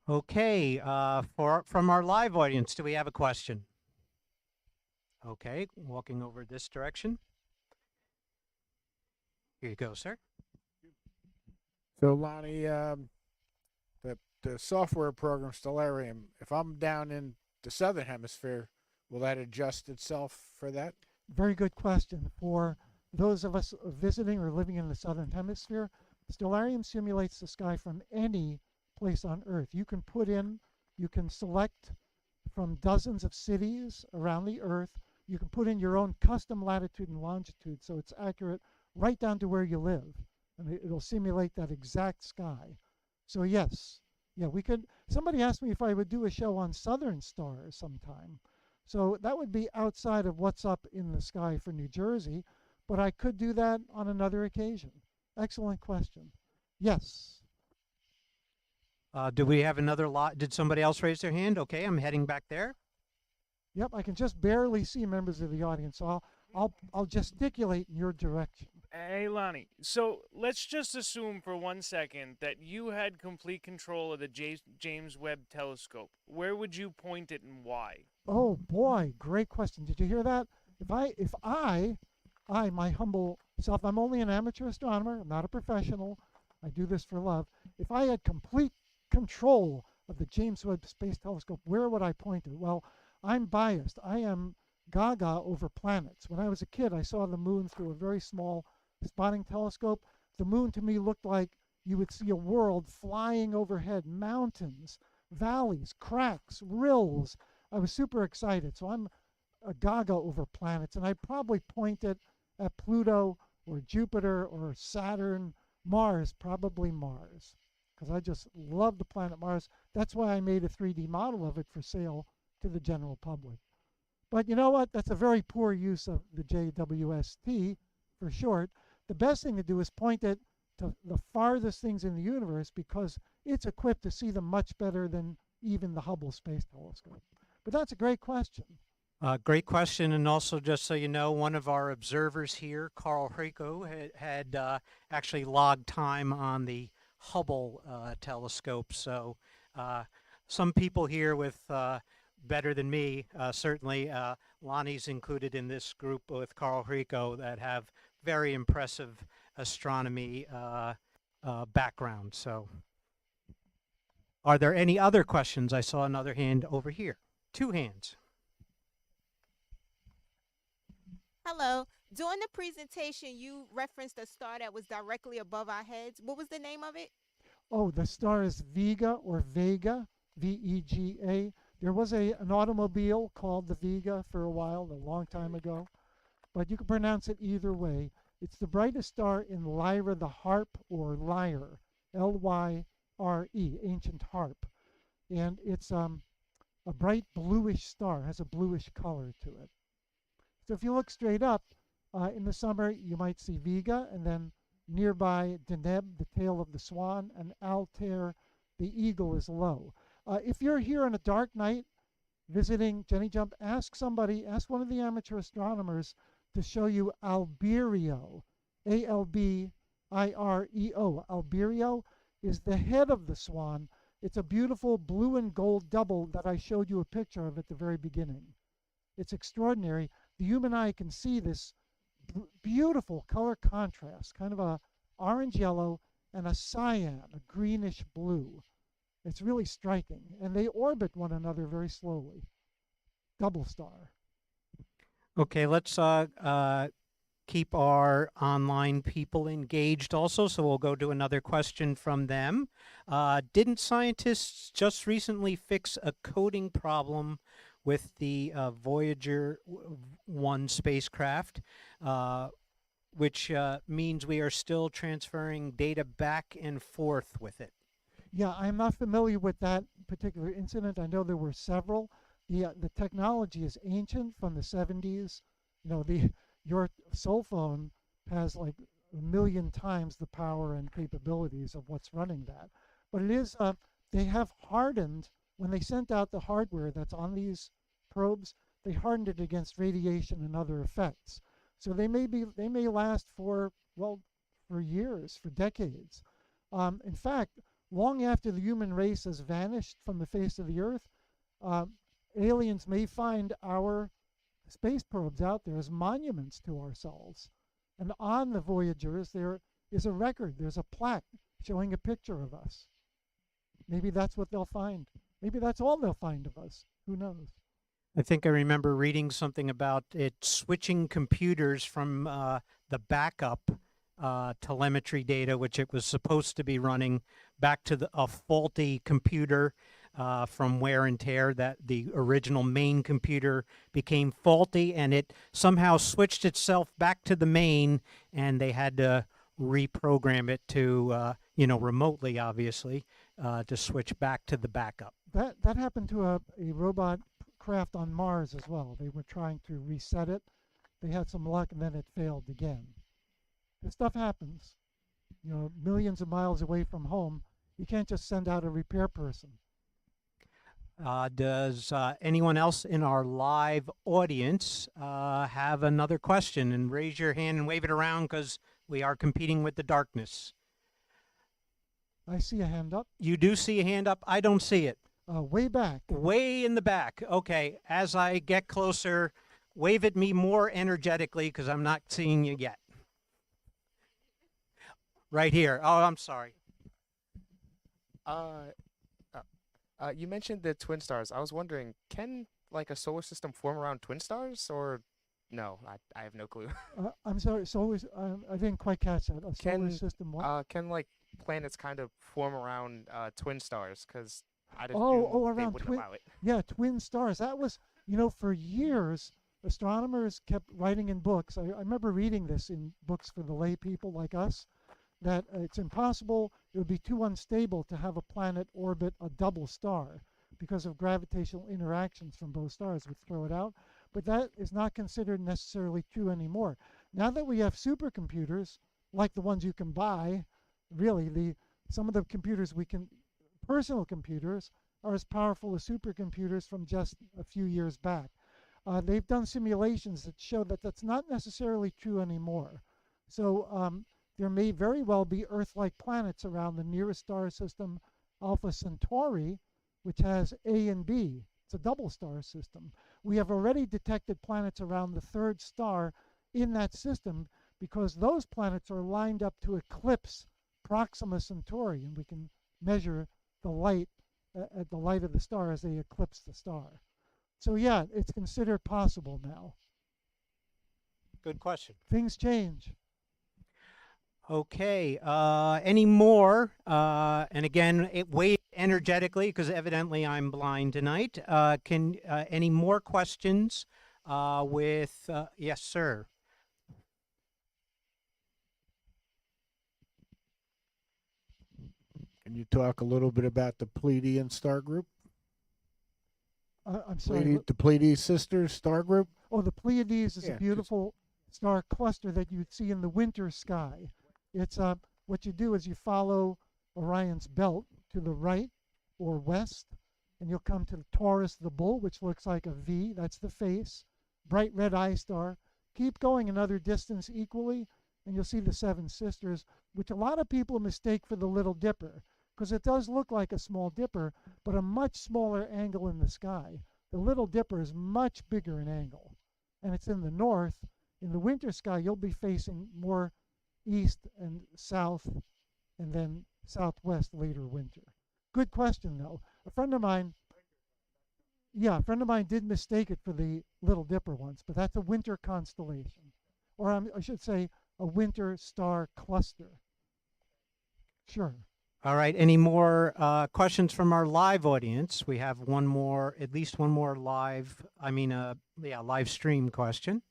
Okay, from our live audience, do we have a question? Okay, walking over this direction. Here you go, sir. So, Lonnie, the software program Stellarium, if I'm down in the southern hemisphere, will that adjust itself for that? Very good question. For those of us visiting or living in the southern hemisphere, Stellarium simulates the sky from any place on Earth. You can select from dozens of cities around the Earth. You can put in your own custom latitude and longitude so it's accurate right down to where you live. And it'll simulate that exact sky. So yes, yeah, we could. Somebody asked me if I would do a show on southern stars sometime. So that would be outside of what's up in the sky for New Jersey, but I could do that on another occasion. Excellent question. Yes. Do we have another lot? Did somebody else raise their hand? Okay, I'm heading back there. Yep, I can just barely see members of the audience, so I'll gesticulate in your direction. Hey, Lonnie. So let's just assume for 1 second that you had complete control of the James Webb Telescope. Where would you point it and why? Oh boy, great question. Did you hear that? If I, my humble self, I'm only an amateur astronomer. I'm not a professional. I do this for love. If I had complete control of the James Webb Space Telescope, where would I point it? Well, I'm biased. I am gaga over planets. When I was a kid, I saw the moon through a very small spotting telescope. The moon to me looked like you would see a world flying overhead, mountains, valleys, cracks, rills. I was super excited. So I'm a gaga over planets, and I probably point it at Pluto or Jupiter or Saturn, Mars, probably Mars, because I just love the planet Mars. That's why I made a 3D model of it for sale to the general public. But you know what? That's a very poor use of the JWST for short. The best thing to do is point it to the farthest things in the universe because it's equipped to see them much better than even the Hubble Space Telescope. But that's a great question. Great question, and also just so you know, one of our observers here, Carl Rico, had actually logged time on the Hubble telescope. So some people here with better than me, certainly Lonnie's included in this group with Carl Rico that have very impressive astronomy background. So are there any other questions? I saw another hand over here. Two hands. Hello. During the presentation, you referenced a star that was directly above our heads. What was the name of it? Oh, the star is Vega or Vega, V-E-G-A. There was an automobile called the Vega for a while, a long time ago, but you can pronounce it either way. It's the brightest star in Lyra the Harp, or Lyre, L-Y-R-E, ancient harp. And it's a bright bluish star, has a bluish color to it. So if you look straight up, in the summer you might see Vega, and then nearby Deneb, the tail of the swan, and Altair, the eagle, is low. If you're here on a dark night visiting Jenny Jump, ask one of the amateur astronomers to show you Albireo, A-L-B-I-R-E-O. Albireo is the head of the swan. It's a beautiful blue and gold double that I showed you a picture of at the very beginning. It's extraordinary. The human eye can see this beautiful color contrast, kind of a orange-yellow and a cyan, a greenish-blue. It's really striking, and they orbit one another very slowly. Double star. Okay, let's keep our online people engaged also, so we'll go to another question from them. Didn't scientists just recently fix a coding problem with the Voyager 1 spacecraft, which means we are still transferring data back and forth with it? Yeah, I'm not familiar with that particular incident. I know there were several. The technology is ancient, from the 70s. You know, your cell phone has like 1 million times the power and capabilities of what's running that. But it is, they have hardened, when they sent out the hardware that's on these probes, they hardened it against radiation and other effects. So they may last for years, for decades. In fact, long after the human race has vanished from the face of the earth, aliens may find our space probes out there as monuments to ourselves. And on the Voyagers, there is a record, there's a plaque showing a picture of us. Maybe that's what they'll find. Maybe that's all they'll find of us. Who knows? I think I remember reading something about it switching computers from the backup telemetry data, which it was supposed to be running, back to a faulty computer from wear and tear, that the original main computer became faulty, and it somehow switched itself back to the main, and they had to reprogram it to, remotely, obviously, to switch back to the backup. That happened to a robot craft on Mars as well. They were trying to reset it. They had some luck, and then it failed again. This stuff happens. Millions of miles away from home, you can't just send out a repair person. Does anyone else in our live audience have another question? And raise your hand and wave it around, because we are competing with the darkness. I see a hand up. You do see a hand up? I don't see it. Way back. Way in the back. Okay. As I get closer, wave at me more energetically, because I'm not seeing you yet. Right here. Oh, I'm sorry. You mentioned the twin stars. I was wondering, can like a solar system form around twin stars, or no? I have no clue. I'm sorry. I didn't quite catch that. A solar Can system. What? can like planets kind of form around twin stars? Because I didn't. Oh, they around wouldn't twin. allow it. Yeah, twin stars. That was, for years, astronomers kept writing in books. I remember reading this in books for the lay people like us, that it's impossible, it would be too unstable to have a planet orbit a double star because of gravitational interactions from both stars would throw it out. But that is not considered necessarily true anymore. Now that we have supercomputers, like the ones you can buy, really, some of the computers personal computers are as powerful as supercomputers from just a few years back. They've done simulations that show that that's not necessarily true anymore. So there may very well be Earth-like planets around the nearest star system, Alpha Centauri, which has A and B. It's a double star system. We have already detected planets around the third star in that system because those planets are lined up to eclipse Proxima Centauri, and we can measure the light at the light of the star as they eclipse the star. So yeah, it's considered possible now. Good question. Things change. Okay. Any more? And again, wave energetically, because evidently I'm blind tonight. Can any more questions with? Yes, sir. Can you talk a little bit about the Pleiadian star group? I'm sorry. The Pleiades sisters star group? Oh, the Pleiades is Yeah, a beautiful star cluster that you'd see in the winter sky. It's what you do is you follow Orion's belt to the right or west, and you'll come to Taurus the Bull, which looks like a V. That's the face. Bright red eye star. Keep going another distance equally, and you'll see the Seven Sisters, which a lot of people mistake for the Little Dipper, because it does look like a small dipper, but a much smaller angle in the sky. The Little Dipper is much bigger in angle, and it's in the north. In the winter sky, you'll be facing more east and south, and then southwest later winter. Good question, though. A friend of mine did mistake it for the Little Dipper once, but that's a winter constellation, or I should say a winter star cluster. Sure. All right. Any more questions from our live audience? We have at least one more live stream question.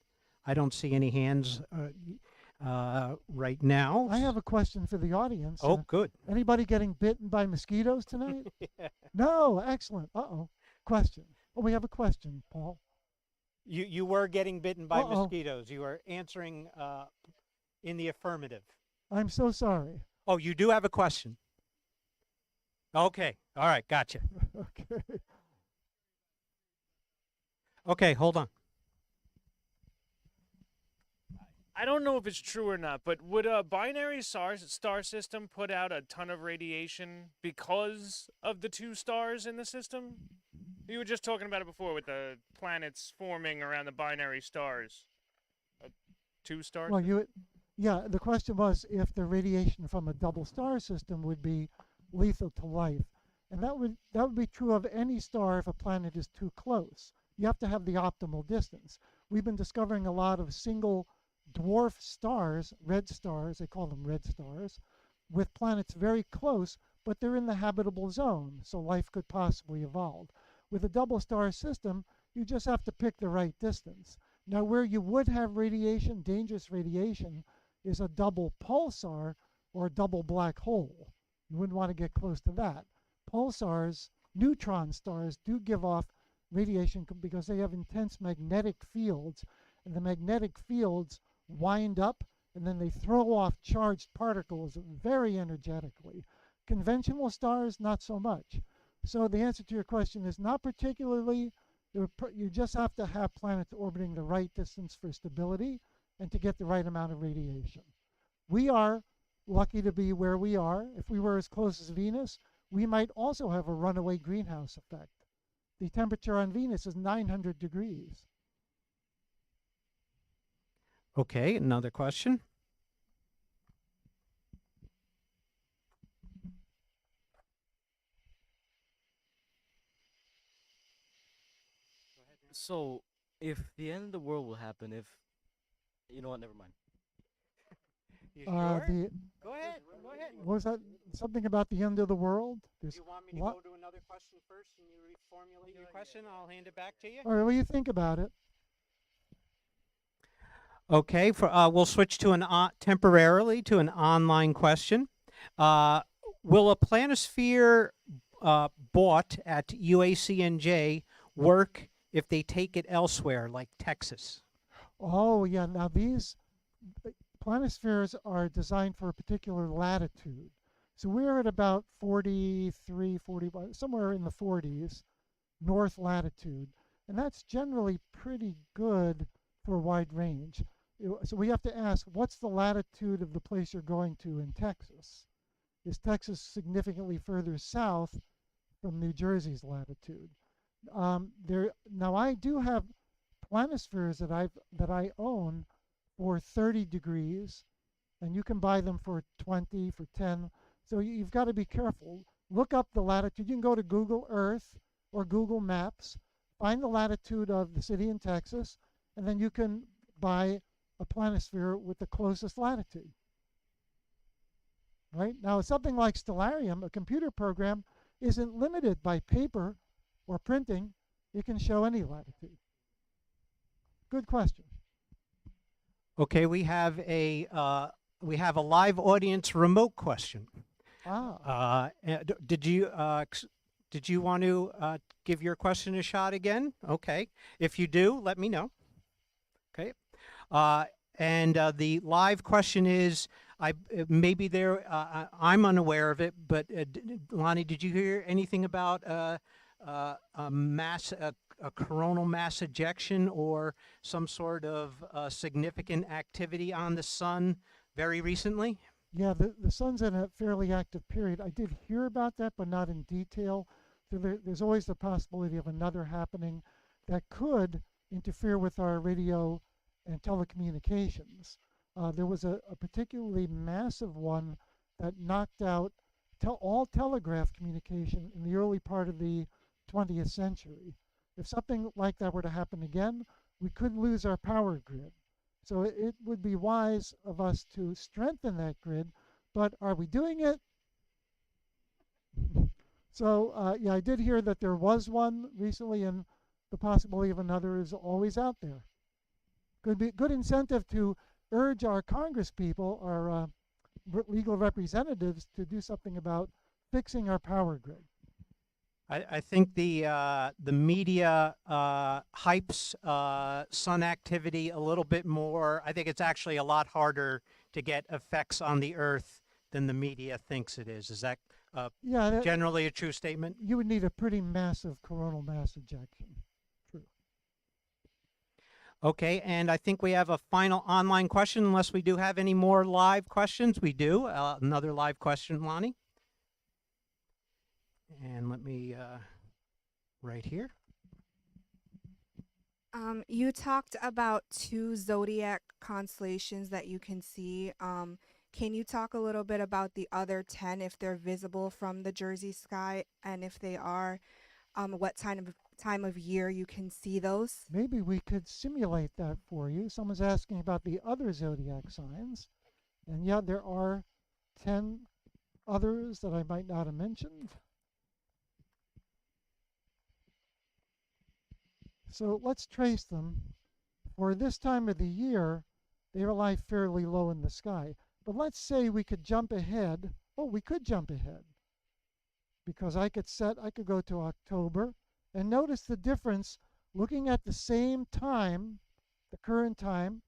I don't see any hands right now. I have a question for the audience. Oh, good. Anybody getting bitten by mosquitoes tonight? Yeah. No, excellent. Question. Oh, we have a question, Paul. You were getting bitten by mosquitoes. You were answering in the affirmative. I'm so sorry. Oh, you do have a question. Okay. All right. Gotcha. Okay. Okay. Hold on. I don't know if it's true or not, but would a binary star system put out a ton of radiation because of the two stars in the system? You were just talking about it before with the planets forming around the binary stars. A two-star Well, system? yeah, the question was if the radiation from a double star system would be lethal to life. And that would be true of any star if a planet is too close. You have to have the optimal distance. We've been discovering a lot of single dwarf stars, red stars, they call them red stars, with planets very close, but they're in the habitable zone, so life could possibly evolve. With a double star system, you just have to pick the right distance. Now, where you would have radiation, dangerous radiation, is a double pulsar or a double black hole. You wouldn't want to get close to that. Pulsars, neutron stars, do give off radiation because they have intense magnetic fields, and the magnetic fields wind up and then they throw off charged particles very energetically. Conventional stars, not so much. So the answer to your question is not particularly. You just have to have planets orbiting the right distance for stability and to get the right amount of radiation. We are lucky to be where we are. If we were as close as Venus, we might also have a runaway greenhouse effect. The temperature on Venus is 900 degrees. Okay, another question. So, if the end of the world will happen, if you know what, never mind. You sure? The Go ahead. Go ahead. what was that? Something about the end of the world? There's You want me to what? go to another question first and you reformulate your question? I'll hand it back to you. All right, what do you think about it? Okay, we'll switch to temporarily to an online question. Will a planisphere bought at UACNJ work if they take it elsewhere, like Texas? Oh, yeah. Now, these planispheres are designed for a particular latitude. So we're at about 43, 41, somewhere in the 40s, north latitude. And that's generally pretty good for a wide range. So we have to ask, what's the latitude of the place you're going to in Texas? Is Texas significantly further south from New Jersey's latitude? Now, I do have planispheres that I own for 30 degrees, and you can buy them for 20, for 10. So you've got to be careful. Look up the latitude. You can go to Google Earth or Google Maps, find the latitude of the city in Texas, and then you can buy a planisphere with the closest latitude. Right? Now, something like Stellarium, a computer program, isn't limited by paper or printing. It can show any latitude. Good question. Okay, we have a live audience remote question. Did you want to give your question a shot again? Okay, if you do, let me know. Okay, and the live question is, I'm unaware of it, but Lonny, did you hear anything about a coronal mass ejection or some sort of significant activity on the sun very recently? Yeah, the sun's in a fairly active period. I did hear about that, but not in detail. So there's always the possibility of another happening that could interfere with our radio and telecommunications. There was a particularly massive one that knocked out all telegraph communication in the early part of the 20th century. If something like that were to happen again, we could lose our power grid. So it would be wise of us to strengthen that grid, but are we doing it? So yeah, I did hear that there was one recently, and the possibility of another is always out there. Could be a good incentive to urge our Congress people, our legal representatives, to do something about fixing our power grid. I think the media hypes sun activity a little bit more. I think it's actually a lot harder to get effects on the Earth than the media thinks it is. Is that generally a true statement? You would need a pretty massive coronal mass ejection. True. Okay, and I think we have a final online question, unless we do have any more live questions. We do. Another live question, Lonnie. And let me, right here. You talked about 2 zodiac constellations that you can see. Can you talk a little bit about the other 10, if they're visible from the Jersey sky, and if they are, what time of year you can see those? Maybe we could simulate that for you. Someone's asking about the other zodiac signs. And yeah, there are 10 others that I might not have mentioned. So let's trace them. For this time of the year, they lie fairly low in the sky. But let's say we could jump ahead. Oh, we could jump ahead. Because I could go to October, and notice the difference looking at the same time, the current time.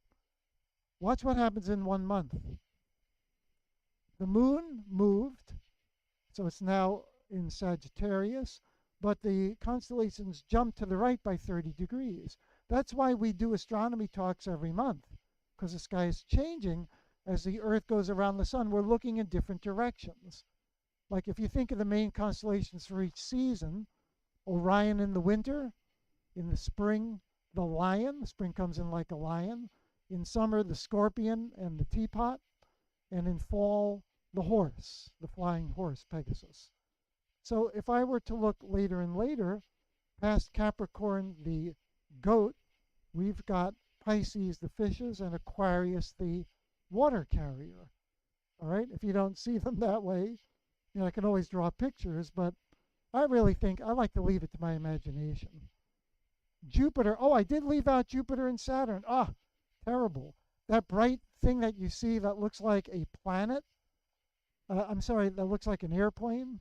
Watch what happens in 1 month. The moon moved, so it's now in Sagittarius, but the constellations jumped to the right by 30 degrees. That's why we do astronomy talks every month, because the sky is changing as the Earth goes around the sun. We're looking in different directions. Like if you think of the main constellations for each season, Orion in the winter, in the spring, the lion. The spring comes in like a lion. In summer, the scorpion and the teapot. And in fall, the horse, the flying horse, Pegasus. So if I were to look later and later, past Capricorn, the goat, we've got Pisces, the fishes, and Aquarius, the water carrier. All right, if you don't see them that way, you know, I can always draw pictures, but I really think I like to leave it to my imagination. Jupiter, oh, I did leave out Jupiter and Saturn. Ah, terrible. That bright thing that you see that looks like a planet, I'm sorry, that looks like an airplane.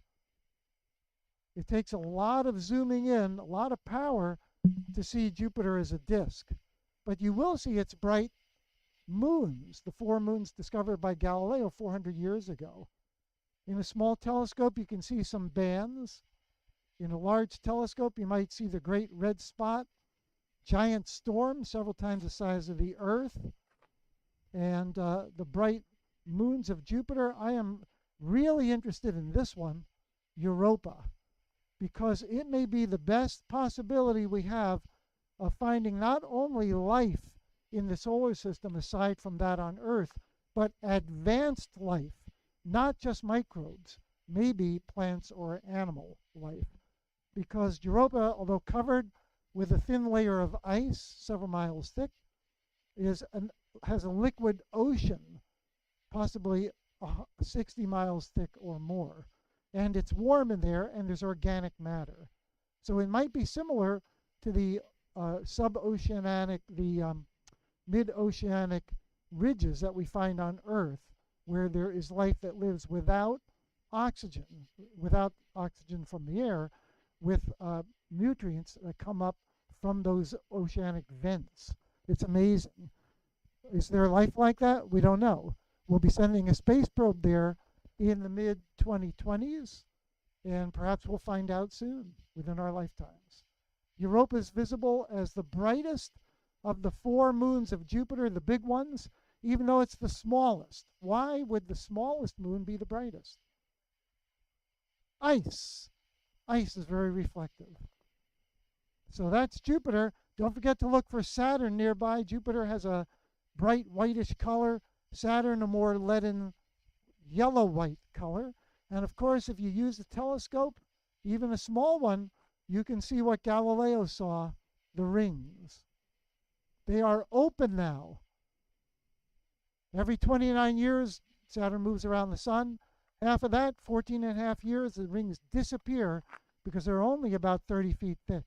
It takes a lot of zooming in, a lot of power to see Jupiter as a disk. But you will see its bright moons, the 4 moons discovered by Galileo 400 years ago. In a small telescope, you can see some bands. In a large telescope, you might see the great red spot, giant storm several times the size of the Earth, and the bright moons of Jupiter. I am really interested in this one, Europa, because it may be the best possibility we have of finding not only life in the solar system aside from that on Earth, but advanced life, not just microbes, maybe plants or animal life. Because Europa, although covered with a thin layer of ice, several miles thick, has a liquid ocean, possibly 60 miles thick or more. And it's warm in there, and there's organic matter. So it might be similar to the suboceanic, the mid-oceanic ridges that we find on Earth, where there is life that lives without oxygen from the air, with nutrients that come up from those oceanic vents. It's amazing. Is there life like that? We don't know. We'll be sending a space probe there in the mid-2020s, and perhaps we'll find out soon, within our lifetimes. Europa is visible as the brightest of the 4 moons of Jupiter, the big ones, even though it's the smallest. Why would the smallest moon be the brightest? Ice. Ice is very reflective. So that's Jupiter. Don't forget to look for Saturn nearby. Jupiter has a bright whitish color. Saturn a more leaden yellow-white color. And of course, if you use a telescope, even a small one, you can see what Galileo saw, the rings. They are open now. Every 29 years, Saturn moves around the sun. Half of that, 14 and a half years, the rings disappear because they're only about 30 feet thick.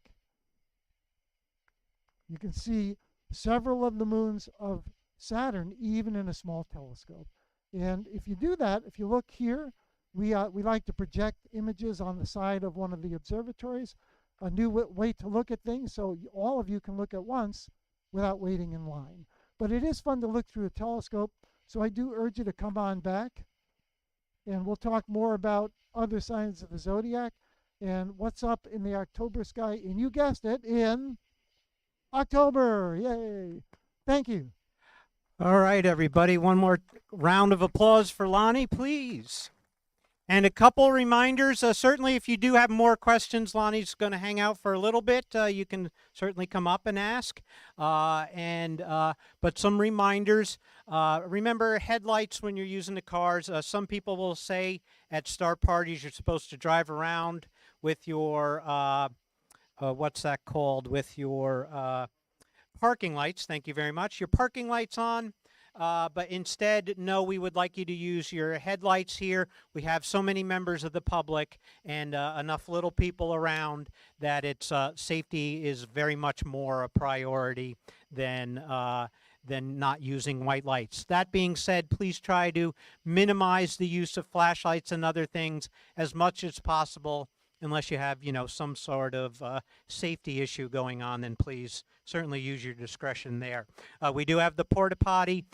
You can see several of the moons of Saturn even in a small telescope. And if you do that, if you look here, we like to project images on the side of one of the observatories, a new way to look at things so all of you can look at once without waiting in line. But it is fun to look through a telescope, so I do urge you to come on back, and we'll talk more about other signs of the zodiac and what's up in the October sky, and you guessed it, in October, yay. Thank you. All right, everybody. One more round of applause for Lonny, please. And a couple reminders. Certainly, if you do have more questions, Lonnie's going to hang out for a little bit. You can certainly come up and ask. But some reminders. Remember headlights when you're using the cars. Some people will say at star parties you're supposed to drive around with your, what's that called? With your parking lights. Thank you very much. Your parking lights on. But instead, no, we would like you to use your headlights here. We have so many members of the public and enough little people around that it's safety is very much more a priority than not using white lights. That being said, please try to minimize the use of flashlights and other things as much as possible. Unless you have, some sort of safety issue going on, then please certainly use your discretion there. We do have the porta potty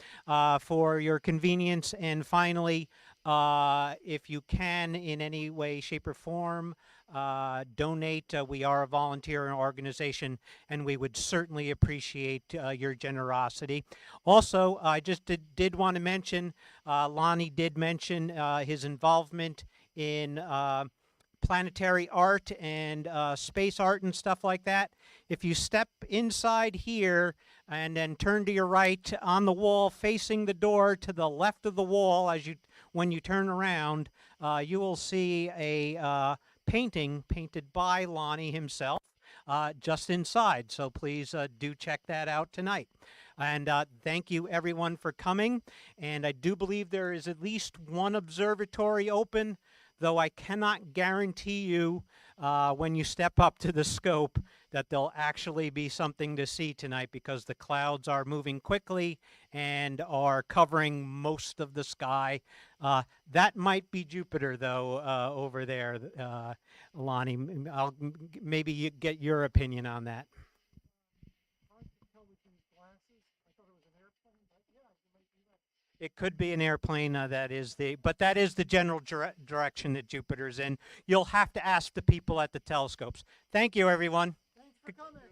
for your convenience. And finally, if you can in any way, shape, or form, donate. We are a volunteer organization, and we would certainly appreciate your generosity. Also, I just did want to mention, Lonny did mention his involvement in planetary art and space art and stuff like that. If you step inside here and then turn to your right on the wall facing the door to the left of the wall when you turn around, you will see a painting painted by Lonny himself just inside. So please do check that out tonight. And thank you everyone for coming. And I do believe there is at least one observatory open, though I cannot guarantee you when you step up to the scope that there'll actually be something to see tonight, because the clouds are moving quickly and are covering most of the sky. That might be Jupiter, though, over there, Lonny. Maybe you get your opinion on that. It could be an airplane. That is the general direction that Jupiter's in. You'll have to ask the people at the telescopes. Thank you, everyone. Thanks for coming.